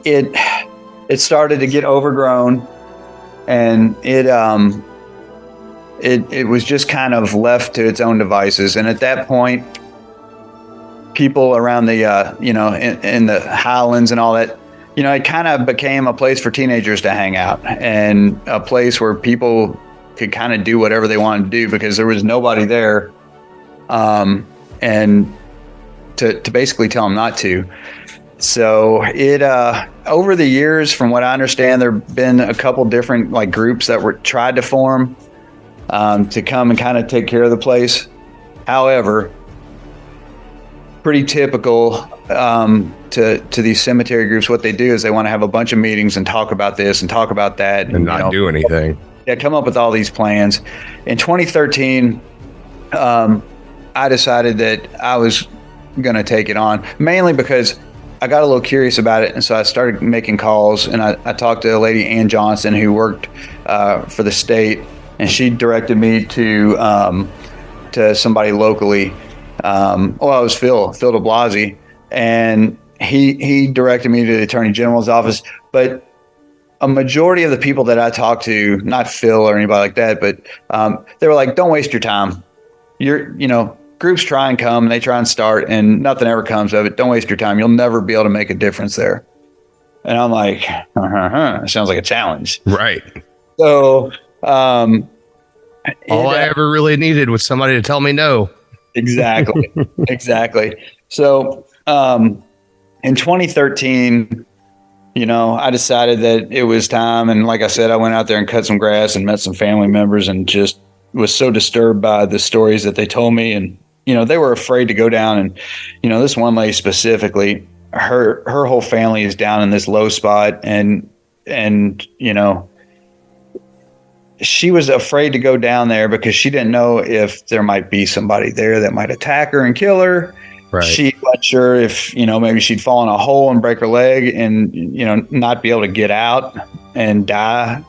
it started to get overgrown, and it was just kind of left to its own devices. And at that point, people around the in the Highlands and all that, it kind of became a place for teenagers to hang out, and a place where people could kind of do whatever they wanted to do because there was nobody there, and to basically tell them not to. So it over the years, from what I understand, there have been a couple different groups that were tried to form to come and kind of take care of the place. However, pretty typical to these cemetery groups, what they do is they want to have a bunch of meetings and talk about this and talk about that and not do anything. Yeah, come up with all these plans. In 2013, I decided that I was going to take it on, mainly because I got a little curious about it. And so I started making calls, and I talked to a lady, Ann Johnson, who worked for the state, and she directed me to somebody locally. It was Phil de Blasi, and he directed me to the Attorney General's office. But a majority of the people that I talked to, not Phil or anybody like that, but they were like, don't waste your time. Groups try and come and they try and start and nothing ever comes of it. Don't waste your time. You'll never be able to make a difference there. And I'm like, it sounds like a challenge. Right. So all I ever really needed was somebody to tell me no. Exactly. Exactly. So in 2013, I decided that it was time. And like I said, I went out there and cut some grass and met some family members and just was so disturbed by the stories that they told me. And, they were afraid to go down. And, this one lady specifically, her whole family is down in this low spot. And she was afraid to go down there because she didn't know if there might be somebody there that might attack her and kill her. Right. She wasn't sure if, maybe she'd fall in a hole and break her leg and, not be able to get out and die.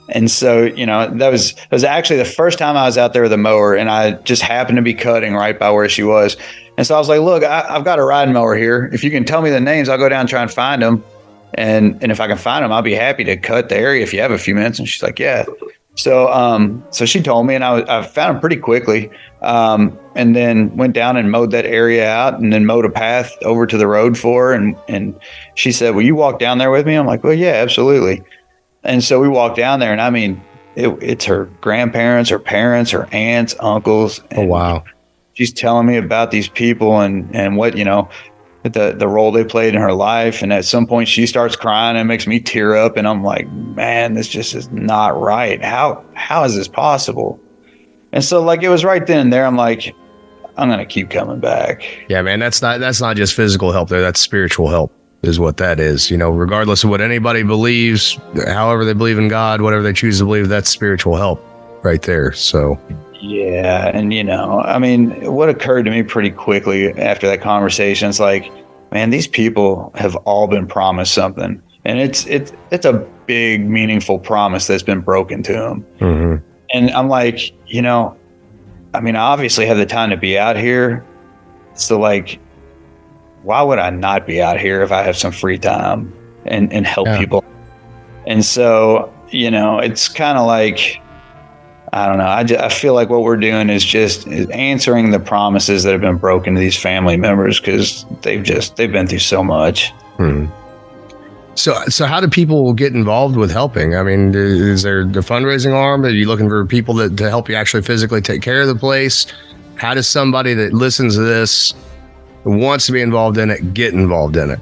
And so, that was actually the first time I was out there with a mower, and I just happened to be cutting right by where she was. And so I was like, look, I've got a riding mower here. If you can tell me the names, I'll go down and try and find them. And if I can find them, I'll be happy to cut the area if you have a few minutes. And she's like, yeah. So she told me, and I found them pretty quickly. And then went down and mowed that area out, and then mowed a path over to the road for her. And she said, will you walk down there with me? I'm like, well, yeah, absolutely. And so we walked down there, and it's her grandparents, her parents, her aunts, uncles. Oh, wow. She's telling me about these people and what, the role they played in her life. And at some point she starts crying and it makes me tear up. And I'm like, man, this just is not right. How is this possible? And so it was right then and there. I'm like, I'm going to keep coming back. Yeah, man, that's not just physical help there. That's spiritual help is what that is. Regardless of what anybody believes, however they believe in God, whatever they choose to believe, that's spiritual help right there. So yeah. And, what occurred to me pretty quickly after that conversation is like, man, these people have all been promised something. And it's a big, meaningful promise that's been broken to them. Mm-hmm. And I'm like, I obviously have the time to be out here. So why would I not be out here if I have some free time and help people? And so it's kind of like, I don't know. I feel like what we're doing is answering the promises that have been broken to these family members, because they've been through so much. So how do people get involved with helping? I mean, is there the fundraising arm? Are you looking for people to help you actually physically take care of the place? How does somebody that listens to this, wants to be involved in it, get involved in it?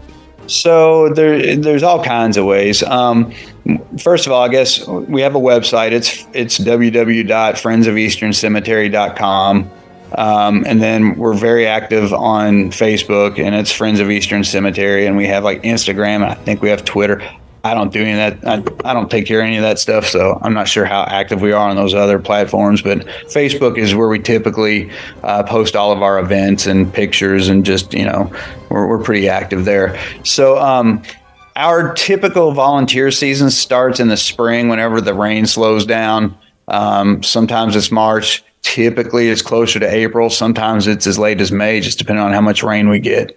So there's all kinds of ways. First of all, I guess we have a website. It's www.friendsofeasterncemetery.com. And then we're very active on Facebook, and it's Friends of Eastern Cemetery. And we have like Instagram, and I think we have Twitter. I don't do any of that. I don't take care of any of that stuff, so I'm not sure how active we are on those other platforms. But Facebook is where we typically post all of our events and pictures, and just, we're pretty active there. So our typical volunteer season starts in the spring whenever the rain slows down. Sometimes it's March. Typically it's closer to April. Sometimes it's as late as May, just depending on how much rain we get.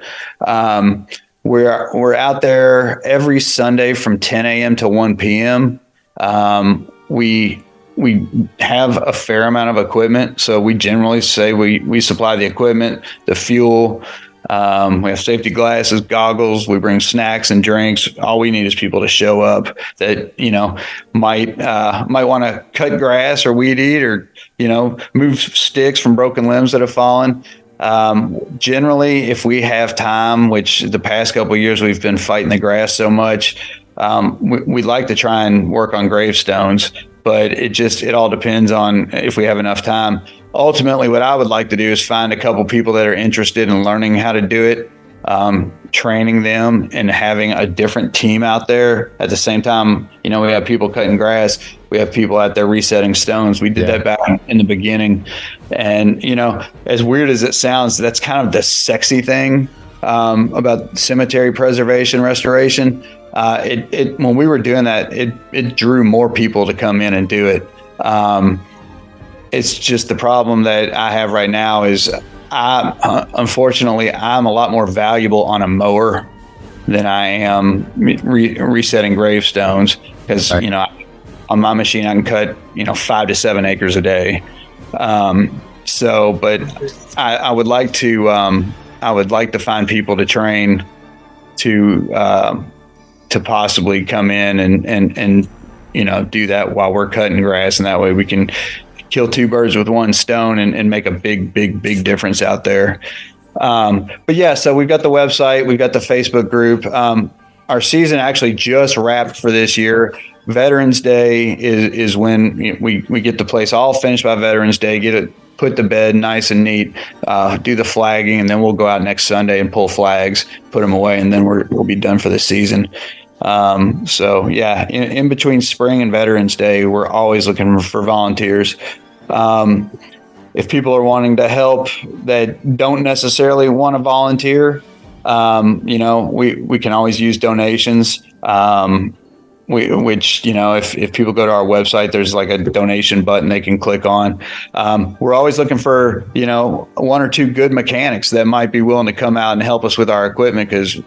We're out there every Sunday from 10 a.m. to 1 p.m. We have a fair amount of equipment, so we generally say we supply the equipment, the fuel. We have safety glasses, goggles. We bring snacks and drinks. All we need is people to show up that might want to cut grass or weed eat, or move sticks from broken limbs that have fallen. Generally, if we have time, which the past couple of years we've been fighting the grass so much, we'd like to try and work on gravestones, but it all depends on if we have enough time. Ultimately, what I would like to do is find a couple people that are interested in learning how to do it, training them, and having a different team out there. At the same time, we have people cutting grass. We have people out there resetting stones. We did that back in the beginning. And, as weird as it sounds, that's kind of the sexy thing about cemetery preservation, restoration. When we were doing that, it drew more people to come in and do it. It's just the problem that I have right now is unfortunately, I'm a lot more valuable on a mower than I am resetting gravestones, because, on my machine, I can cut, 5 to 7 acres a day. But I would like to find people to train to possibly come in and do that while we're cutting grass. And that way we can kill 2 birds with 1 stone and make a big difference out there. But yeah, so we've got the website, we've got the Facebook group. Our season actually just wrapped for this year. Veterans Day is when we get the place all finished by Veterans Day, get it put to bed nice and neat, do the flagging, and then we'll go out next Sunday and pull flags, put them away, and then we'll be done for the season. So yeah, in between spring and Veterans Day, we're always looking for volunteers. If people are wanting to help that don't necessarily want to volunteer, we can always use donations. If people go to our website, there's like a donation button they can click on. We're always looking for, 1 or 2 good mechanics that might be willing to come out and help us with our equipment. Because,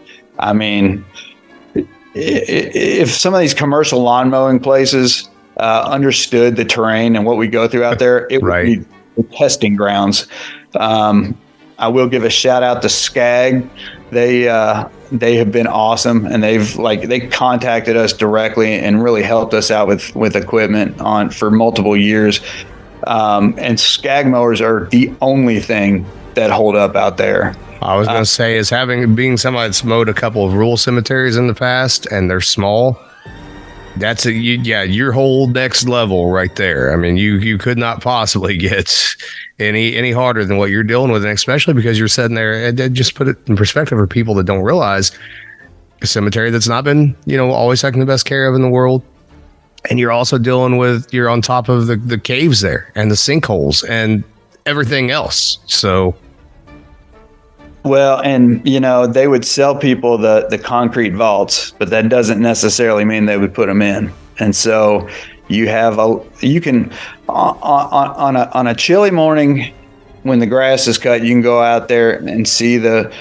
if some of these commercial lawn mowing places understood the terrain and what we go through out there, it would be the testing grounds. I will give a shout out to Skag. They have been awesome, and they contacted us directly and really helped us out with equipment for multiple years. And Skag mowers are the only thing that hold up out there. I was going to say, is being somebody that's mowed a couple of rural cemeteries in the past, and they're small. That's your whole next level right there. I mean, you could not possibly get any harder than what you're dealing with, and especially because you're sitting there. And just put it in perspective for people that don't realize, a cemetery that's not been always taken the best care of in the world, and you're also dealing with, you're on top of the caves there and the sinkholes and everything else. So. Well, and they would sell people the concrete vaults, but that doesn't necessarily mean they would put them in. And so you can on a chilly morning when the grass is cut, you can go out there and see the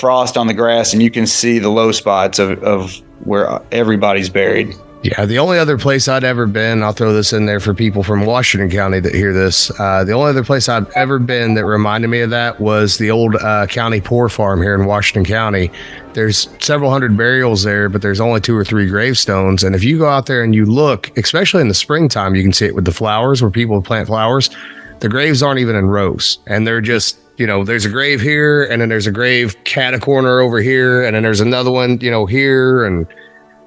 frost on the grass, and you can see the low spots of where everybody's buried. Yeah, the only other place I'd ever been, I'll throw this in there for people from Washington County that hear this. The only other place I've ever been that reminded me of that was the old county poor farm here in Washington County. There's several hundred burials there, but there's only 2 or 3 gravestones. And if you go out there and you look, especially in the springtime, you can see it with the flowers where people plant flowers. The graves aren't even in rows, and they're just, there's a grave here, and then there's a grave cat a corner over here, and then there's another one, here, and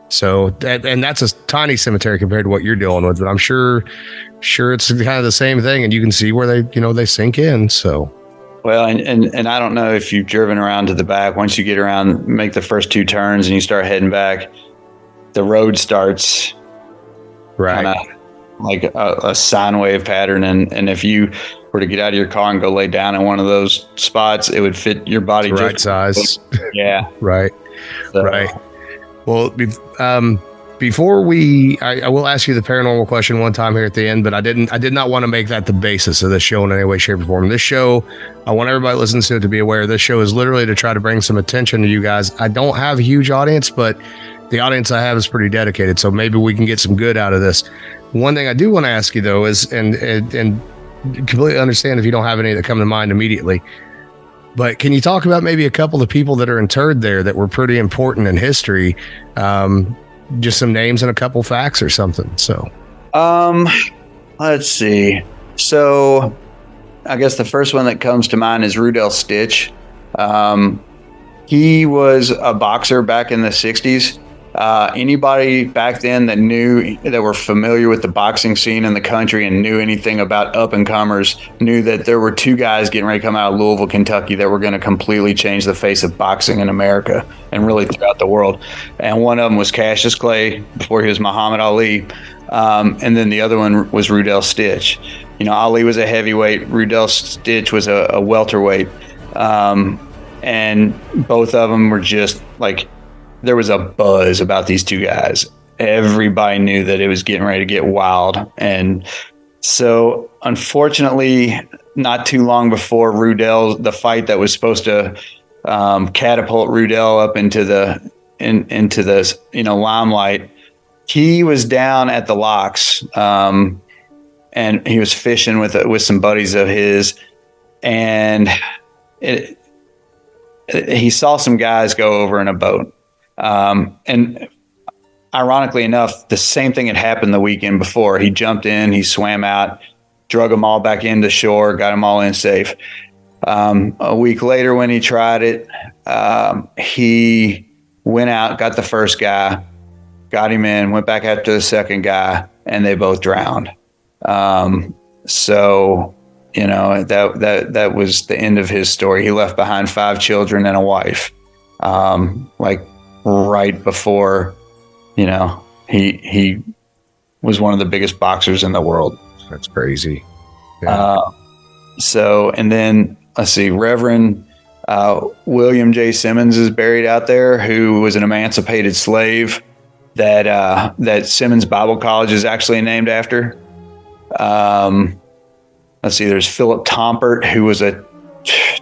so that's a tiny cemetery compared to what you're dealing with, but I'm sure it's kind of the same thing, and you can see where they sink in. So, well, and I don't know if you've driven around to the back. Once you get around, make the first 2 turns, and you start heading back, the road starts kind of like a sine wave pattern, and if you were to get out of your car and go lay down in one of those spots, it would fit your body right just size. Yeah, right, so, right. Well, before I will ask you the paranormal question one time here at the end, but I did not want to make that the basis of this show in any way, shape, or form. This show, I want everybody listening to it to be aware. This show is literally to try to bring some attention to you guys. I don't have a huge audience, but the audience I have is pretty dedicated, so maybe we can get some good out of this. One thing I do want to ask you though is, and completely understand if you don't have any that come to mind immediately, but can you talk about maybe a couple of people that are interred there that were pretty important in history? Just some names and a couple facts or something. So, let's see. So, I guess the first one that comes to mind is Rudell Stitch. He was a boxer back in the 60s. Anybody back then that were familiar with the boxing scene in the country and knew anything about up and comers knew that there were 2 guys getting ready to come out of Louisville, Kentucky that were going to completely change the face of boxing in America and really throughout the world. And one of them was Cassius Clay before he was Muhammad Ali. And then the other one was Rudell Stitch. Ali was a heavyweight. Rudell Stitch was a welterweight. And both of them were just like, there was a buzz about these 2 guys. Everybody knew that it was getting ready to get wild. And so, unfortunately, not too long before the fight that was supposed to catapult Rudell up into the limelight, he was down at the locks, and he was fishing with some buddies of his, and he saw some guys go over in a boat. And ironically enough, the same thing had happened the weekend before. He jumped in, he swam out, drug them all back into shore, got them all in safe. A week later when he tried it, he went out, got the first guy, got him in, went back after the second guy, and they both drowned. So, that was the end of his story. He left behind 5 children and a wife. Right before, he was one of the biggest boxers in the world. That's crazy. Yeah. And then let's see, Reverend William J. Simmons is buried out there, who was an emancipated slave that Simmons Bible College is actually named after. Let's see, there's Philip Tompert, who was a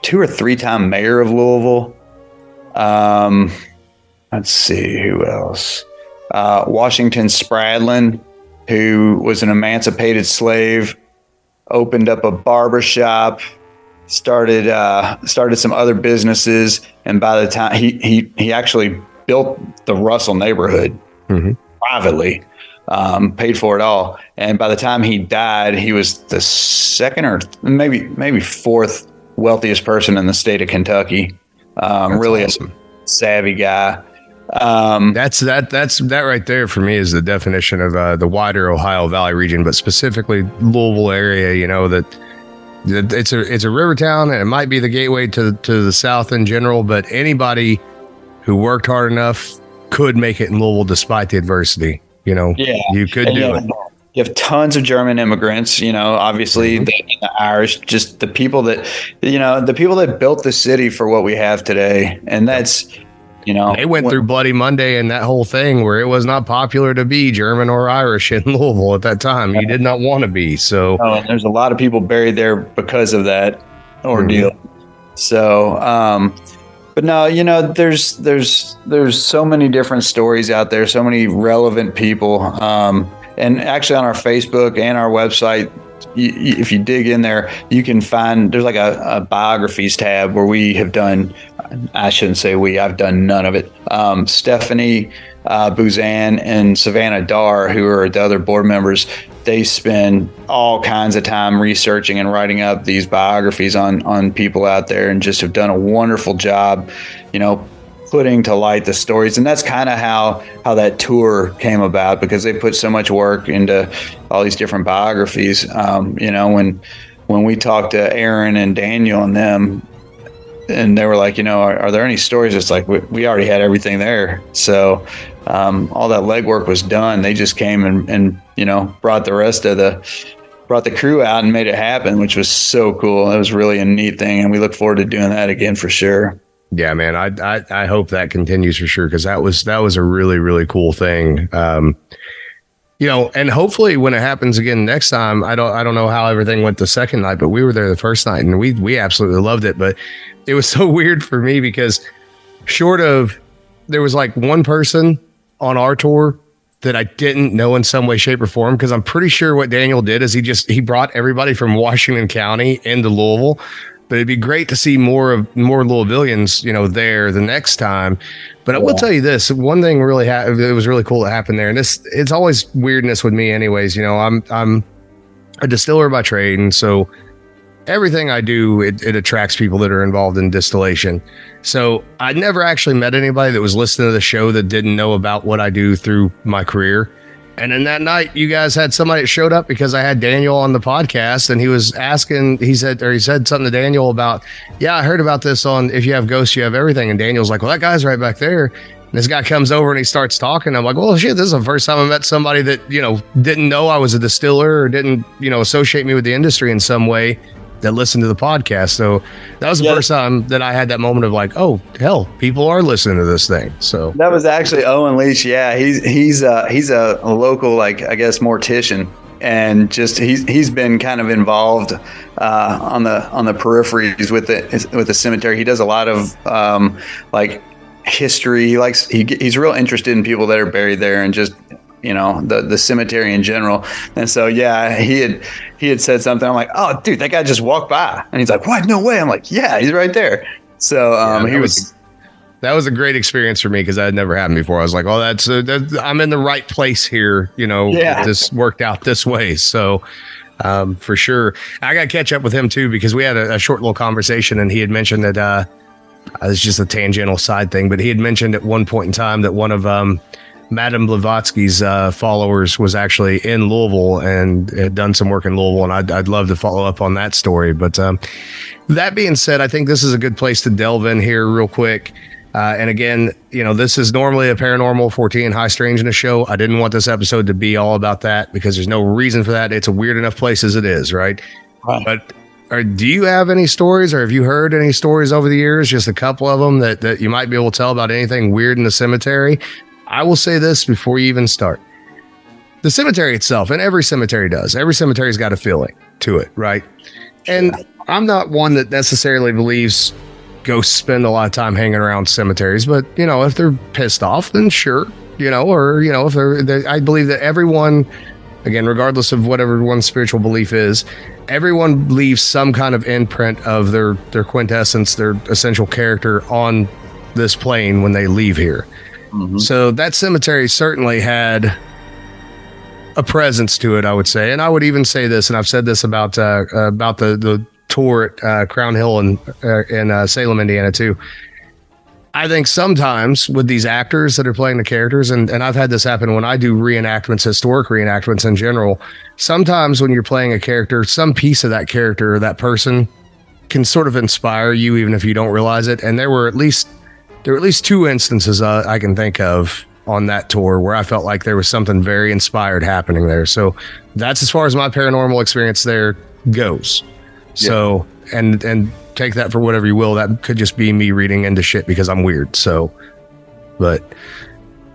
2 or 3-time mayor of Louisville. Let's see, who else? Washington Spradlin, who was an emancipated slave, opened up a barber shop, started some other businesses, and by the time he actually built the Russell neighborhood privately, paid for it all. And by the time he died, he was the 2nd or maybe 4th wealthiest person in the state of Kentucky. Really awesome. A savvy guy. That's that right there for me is the definition of the wider Ohio Valley region, but specifically Louisville area. That it's a river town, and it might be the gateway to the South in general. But anybody who worked hard enough could make it in Louisville despite the adversity. You could do it. You have tons of German immigrants, obviously the Irish, just the people that built the city for what we have today. And that's, they went through Bloody Monday and that whole thing where it was not popular to be German or Irish in Louisville at that time. You did not want to be. So and there's a lot of people buried there because of that ordeal. So, But no, there's so many different stories out there, so many relevant people. And actually on our Facebook and our website, if you dig in there, you can find there's like a biographies tab where we have done. I shouldn't say I've done none of it. Stephanie Buzan and Savannah Dar, who are the other board members, they spend all kinds of time researching and writing up these biographies on people out there, and just have done a wonderful job, putting to light the stories. And that's kind of how that tour came about, because they put so much work into all these different biographies. When we talked to Aaron and Daniel and them, and they were like, are there any stories? It's like, we already had everything there. So all that legwork was done. They just came and brought the crew out and made it happen, which was so cool. It was really a neat thing, and we look forward to doing that again for sure. Yeah, man. I hope that continues for sure, because that was a really, really cool thing. And hopefully when it happens again next time, I don't know how everything went the second night, but we were there the first night and we absolutely loved it. But it was so weird for me because there was like one person on our tour that I didn't know in some way, shape, or form, because I'm pretty sure what Daniel did is he brought everybody from Washington County into Louisville. But it'd be great to see more Louisvillians, there the next time. But I will tell you this: one thing it was really cool that happened there, and it's always weirdness with me, anyways. I'm a distiller by trade, and so everything I do, it attracts people that are involved in distillation. So I never actually met anybody that was listening to the show that didn't know about what I do through my career. And then that night, you guys had somebody that showed up because I had Daniel on the podcast, and he said something to Daniel about, yeah, I heard about this on If You Have Ghosts, You Have Everything. And Daniel's like, well, that guy's right back there. And this guy comes over and he starts talking. I'm like, well, shit, this is the first time I met somebody that, didn't know I was a distiller or didn't, associate me with the industry in some way, that listened to the podcast. So that was the first time that I had that moment of like, oh hell, people are listening to this thing. So that was actually Owen Leach. Yeah, he's a local, like, I guess, mortician, and just he's been kind of involved on the peripheries with the cemetery. He does a lot of like history. He's real interested in people that are buried there, and just the cemetery in general. And so, yeah, he had said something. I'm like, oh, dude, that guy just walked by. And he's like, what? No way. I'm like, yeah, he's right there. So that was a great experience for me, because that had never happened before. I was like, oh, I'm in the right place here. This worked out this way. So for sure. I got to catch up with him too, because we had a short little conversation, and he had mentioned that it's just a tangential side thing, but he had mentioned at one point in time that one of Madame Blavatsky's followers was actually in Louisville and had done some work in Louisville, and I'd love to follow up on that story. But that being said, I think this is a good place to delve in here real quick. And again, this is normally a Paranormal 14 High Strangeness show. I didn't want this episode to be all about that, because there's no reason for that. It's a weird enough place as it is, right? But do you have any stories, or have you heard any stories over the years, just a couple of them that you might be able to tell about anything weird in the cemetery? I will say this before you even start. The cemetery itself, and every cemetery's got a feeling to it, right? And I'm not one that necessarily believes ghosts spend a lot of time hanging around cemeteries, but if they're pissed off, then sure, if I believe that everyone, again, regardless of whatever one's spiritual belief is, everyone leaves some kind of imprint of their quintessence, their essential character on this plane when they leave here. Mm-hmm. So that cemetery certainly had a presence to it, I would say. And I would even say this, and I've said this about the tour at Crown Hill in Salem, Indiana, too. I think sometimes with these actors that are playing the characters, and I've had this happen when I do reenactments, historic reenactments in general, sometimes when you're playing a character, some piece of that character or that person can sort of inspire you, even if you don't realize it. And there were at least two instances I can think of on that tour where I felt like there was something very inspired happening there. So that's as far as my paranormal experience there goes. Yeah. So, and take that for whatever you will. That could just be me reading into shit because I'm weird. So, but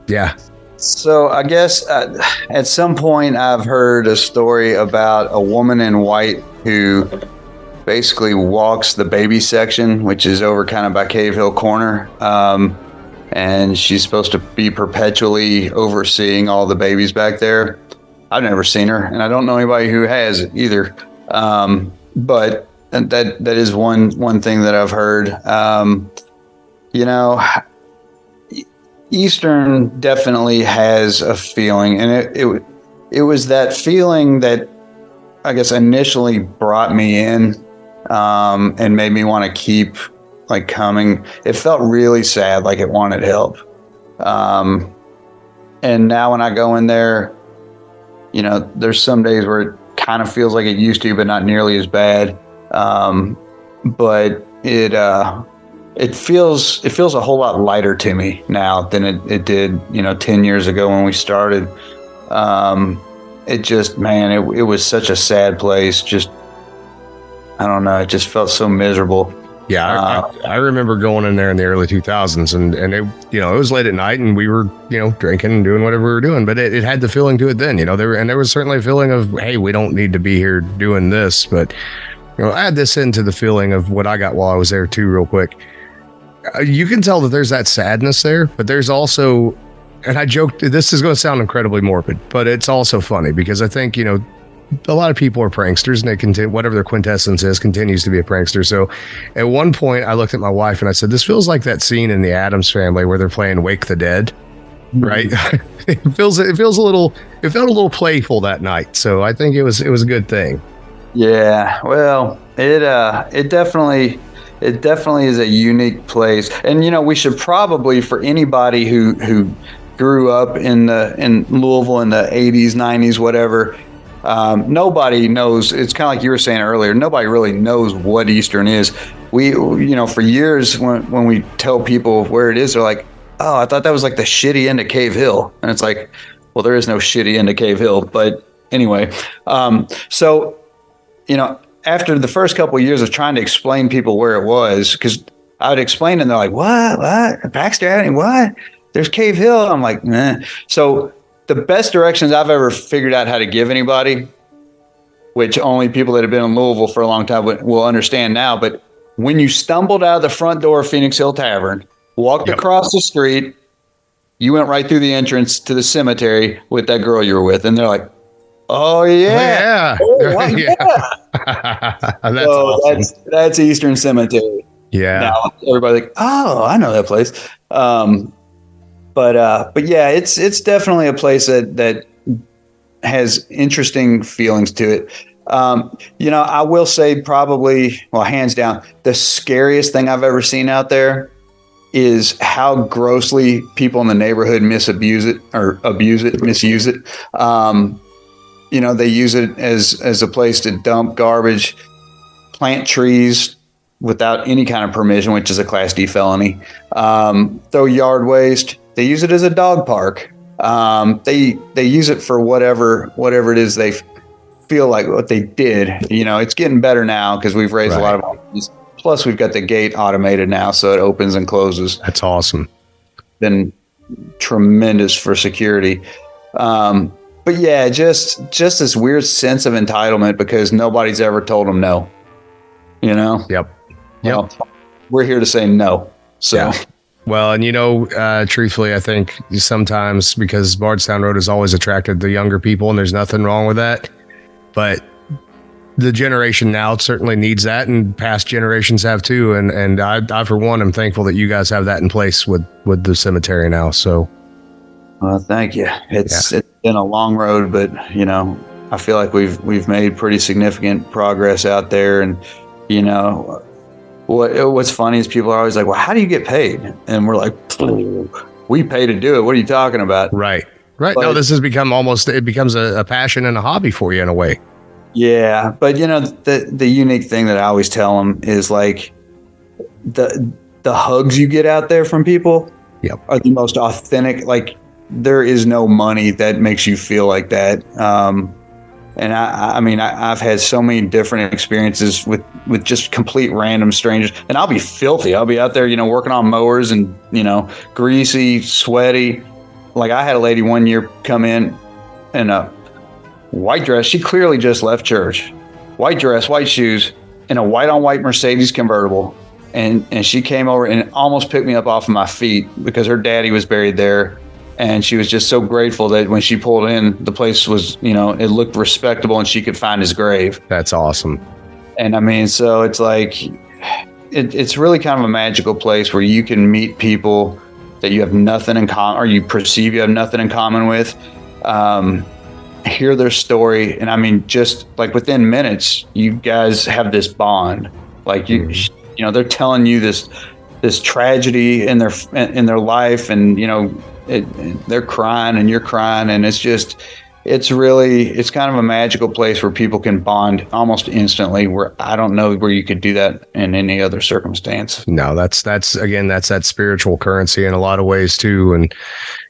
yeah. So I guess at some point I've heard a story about a woman in white who basically walks the baby section, which is over kind of by Cave Hill Corner. And she's supposed to be perpetually overseeing all the babies back there. I've never seen her, and I don't know anybody who has either. But that is one thing that I've heard. You know, Eastern definitely has a feeling, and it was that feeling that I guess initially brought me in, and made me want to keep like coming. It felt really sad, like it wanted help. And now when I go in there, you know, there's some days where it kind of feels like it used to, but not nearly as bad. But it feels a whole lot lighter to me now than it did, you know, 10 years ago when we started. It just, man, it was such a sad place. Just, I don't know. It just felt so miserable. Yeah, I remember going in there in the early 2000s, and it, you know, it was late at night, and we were, you know, drinking and doing whatever we were doing, but it had the feeling to it then, you know, there was certainly a feeling of, hey, we don't need to be here doing this, but, you know, add this into the feeling of what I got while I was there too, real quick. You can tell that there's that sadness there, but there's also, and I joked, this is going to sound incredibly morbid, but it's also funny because I think, you know, a lot of people are pranksters, and they continue, whatever their quintessence is, continues to be a prankster. So at one point I looked at my wife and I said, this feels like that scene in the Addams Family where they're playing Wake the Dead, right? It felt a little playful that night. So I think it was a good thing. Yeah, well, it definitely is a unique place. And, you know, we should probably, for anybody who grew up in Louisville in the 80s, 90s, whatever, nobody knows. It's kind of like you were saying earlier. Nobody really knows what Eastern is. We, you know, for years when we tell people where it is, they're like, "Oh, I thought that was like the shitty end of Cave Hill," and it's like, well, there is no shitty end of Cave Hill. But anyway, so, you know, after the first couple of years of trying to explain people where it was, because I would explain and they're like, "What? Baxter Avenue? What? There's Cave Hill." I'm like, "Nah." So the best directions I've ever figured out how to give anybody, which only people that have been in Louisville for a long time will understand now, but when you stumbled out of the front door of Phoenix Hill Tavern, walked across the street, you went right through the entrance to the cemetery with that girl you were with, and they're like, "Oh yeah, yeah." That's awesome. That's Eastern Cemetery. Yeah. Now everybody's like, "Oh, I know that place." But yeah, it's definitely a place that has interesting feelings to it. You know, I will say probably, well, hands down, the scariest thing I've ever seen out there is how grossly people in the neighborhood misuse it. You know, they use it as a place to dump garbage, plant trees without any kind of permission, which is a Class D felony, throw yard waste. They use it as a dog park. They use it for whatever it is they feel like what they did. You know, it's getting better now because we've raised a lot of money. Plus, we've got the gate automated now, so it opens and closes. That's awesome. Been tremendous for security. But yeah, just this weird sense of entitlement because nobody's ever told them no. You know? Yep. Well, we're here to say no. So. Yeah. Well, and you know, truthfully, I think sometimes because Bardstown Road has always attracted the younger people, and there's nothing wrong with that. But the generation now certainly needs that, and past generations have too. And I for one, am thankful that you guys have that in place with the cemetery now. So, well, thank you. It's been a long road, but you know, I feel like we've made pretty significant progress out there, and you know. What's funny is people are always like, well, how do you get paid? And we're like, we pay to do it. What are you talking about? Right. But, no, this has become it becomes a passion and a hobby for you in a way. Yeah. But, you know, the unique thing that I always tell them is like the hugs you get out there from people are the most authentic. Like there is no money that makes you feel like that. And I mean, I've had so many different experiences with just complete random strangers, and I'll be filthy. I'll be out there, you know, working on mowers and, you know, greasy, sweaty. Like I had a lady one year come in a white dress. She clearly just left church. White dress, white shoes. in a white on white Mercedes convertible. And she came over and almost picked me up off of my feet because her daddy was buried there. And she was just so grateful that when she pulled in, the place was, you know, it looked respectable and she could find his grave. That's awesome. And I mean, so it's like, it's really kind of a magical place where you can meet people that you have nothing in common, or you perceive you have nothing in common with. Hear their story. And I mean, just like within minutes, you guys have this bond. Like you know, they're telling you this tragedy in their life, and you know, they're crying and you're crying, and it's kind of a magical place where people can bond almost instantly, where I don't know where you could do that in any other circumstance. No, that's that spiritual currency in a lot of ways too. And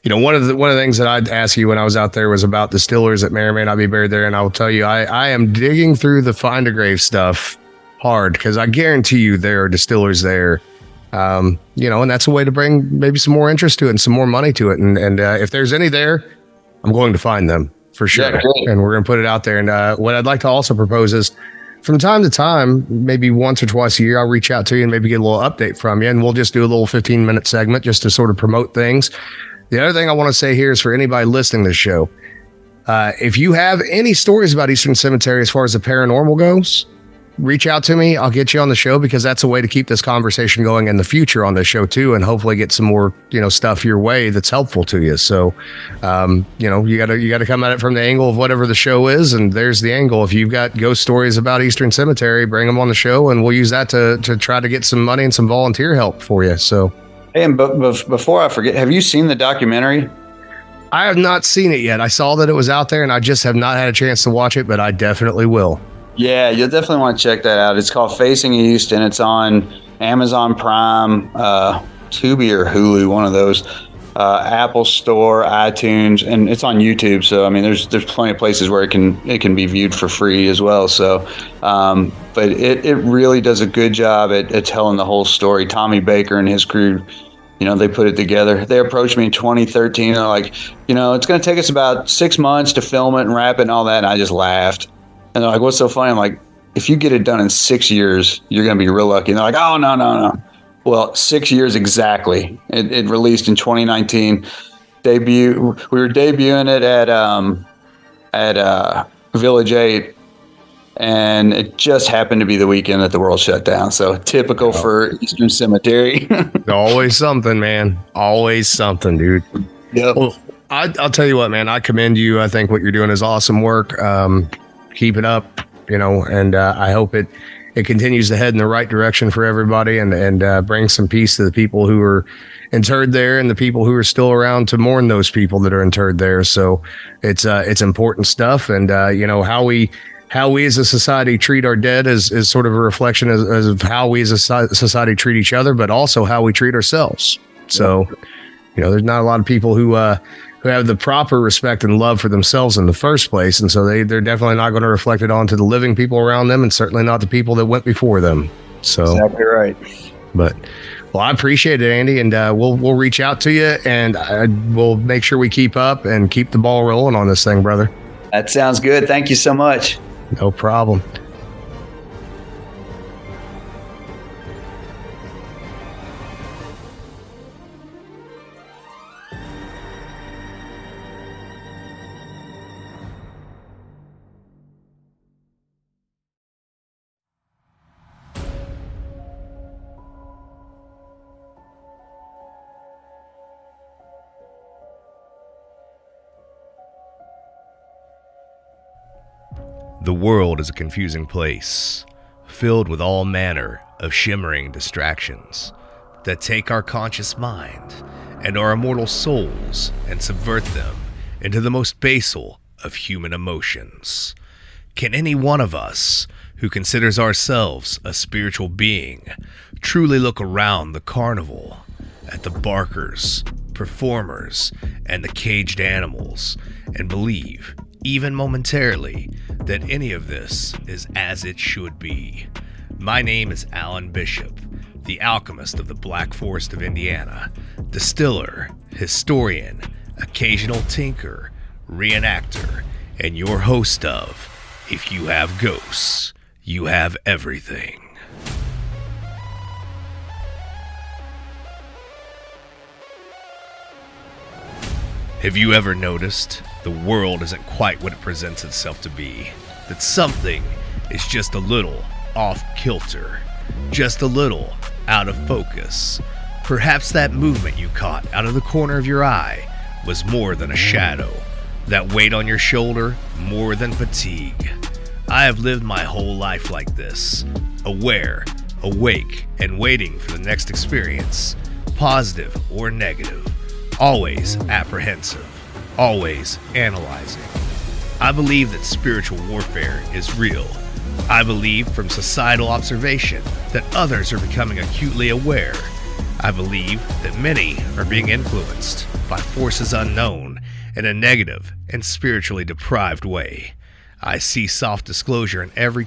you know, one of the things that I'd ask you when I was out there was about distillers that may or may not be buried there, and I will tell you, I am digging through the find a grave stuff hard, because I guarantee you there are distillers there. You know, and that's a way to bring maybe some more interest to it and some more money to it. And if there's any there, I'm going to find them for sure. Yeah, and we're going to put it out there. And what I'd like to also propose is, from time to time, maybe once or twice a year, I'll reach out to you and maybe get a little update from you. And we'll just do a little 15-minute segment just to sort of promote things. The other thing I want to say here is, for anybody listening to the show, if you have any stories about Eastern Cemetery as far as the paranormal goes, reach out to me. I'll get you on the show, because that's a way to keep this conversation going in the future on this show too, and hopefully get some more, you know, stuff your way that's helpful to you. So, you know, you gotta come at it from the angle of whatever the show is, and there's the angle. If you've got ghost stories about Eastern Cemetery, bring them on the show, and we'll use that to try to get some money and some volunteer help for you. So, hey, and before I forget, have you seen the documentary? I have not seen it yet. I saw that it was out there, and I just have not had a chance to watch it, but I definitely will. Yeah, you'll definitely want to check that out. It's called Facing East, and it's on Amazon Prime, Tubi or Hulu, one of those, Apple Store, iTunes, and it's on YouTube. So I mean, there's plenty of places where it can be viewed for free as well. So, but it really does a good job at telling the whole story. Tommy Baker and his crew, you know, they put it together. They approached me in 2013. They're like, you know, it's going to take us about 6 months to film it and wrap it and all that. And I just laughed. And they're like, what's so funny? I'm like, if you get it done in 6 years, you're going to be real lucky. And they're like, oh, no. Well, 6 years exactly. It released in 2019. We were debuting it at Village 8. And it just happened to be the weekend that the world shut down. So typical for Eastern Cemetery. Always something, man. Always something, dude. Yep. Well, I'll tell you what, man. I commend you. I think what you're doing is awesome work. Keep it up, you know, and I hope it continues to head in the right direction for everybody, and bring some peace to the people who are interred there and the people who are still around to mourn those people that are interred there. So it's important stuff. And, you know, how we as a society treat our dead is sort of a reflection of how we as a society treat each other, but also how we treat ourselves. So, you know, there's not a lot of people who have the proper respect and love for themselves in the first place. And so they're definitely not going to reflect it onto the living people around them, and certainly not the people that went before them. So exactly right. But, well, I appreciate it, Andy, and we'll reach out to you, and we'll make sure we keep up and keep the ball rolling on this thing, brother. That sounds good. Thank you so much. No problem. The world is a confusing place, filled with all manner of shimmering distractions that take our conscious mind and our immortal souls and subvert them into the most basal of human emotions. Can any one of us, who considers ourselves a spiritual being, truly look around the carnival at the barkers, performers, and the caged animals and believe, even momentarily, that any of this is as it should be? My name is Alan Bishop, the alchemist of the Black Forest of Indiana, distiller, historian, occasional tinker, reenactor, and your host of If You Have Ghosts, you have everything. Have you ever noticed the world isn't quite what it presents itself to be? That something is just a little off kilter, just a little out of focus. Perhaps that movement you caught out of the corner of your eye was more than a shadow. That weight on your shoulder, more than fatigue. I have lived my whole life like this, aware, awake, and waiting for the next experience, positive or negative. Always apprehensive, always analyzing. I believe that spiritual warfare is real. I believe from societal observation that others are becoming acutely aware. I believe that many are being influenced by forces unknown in a negative and spiritually deprived way. I see soft disclosure in every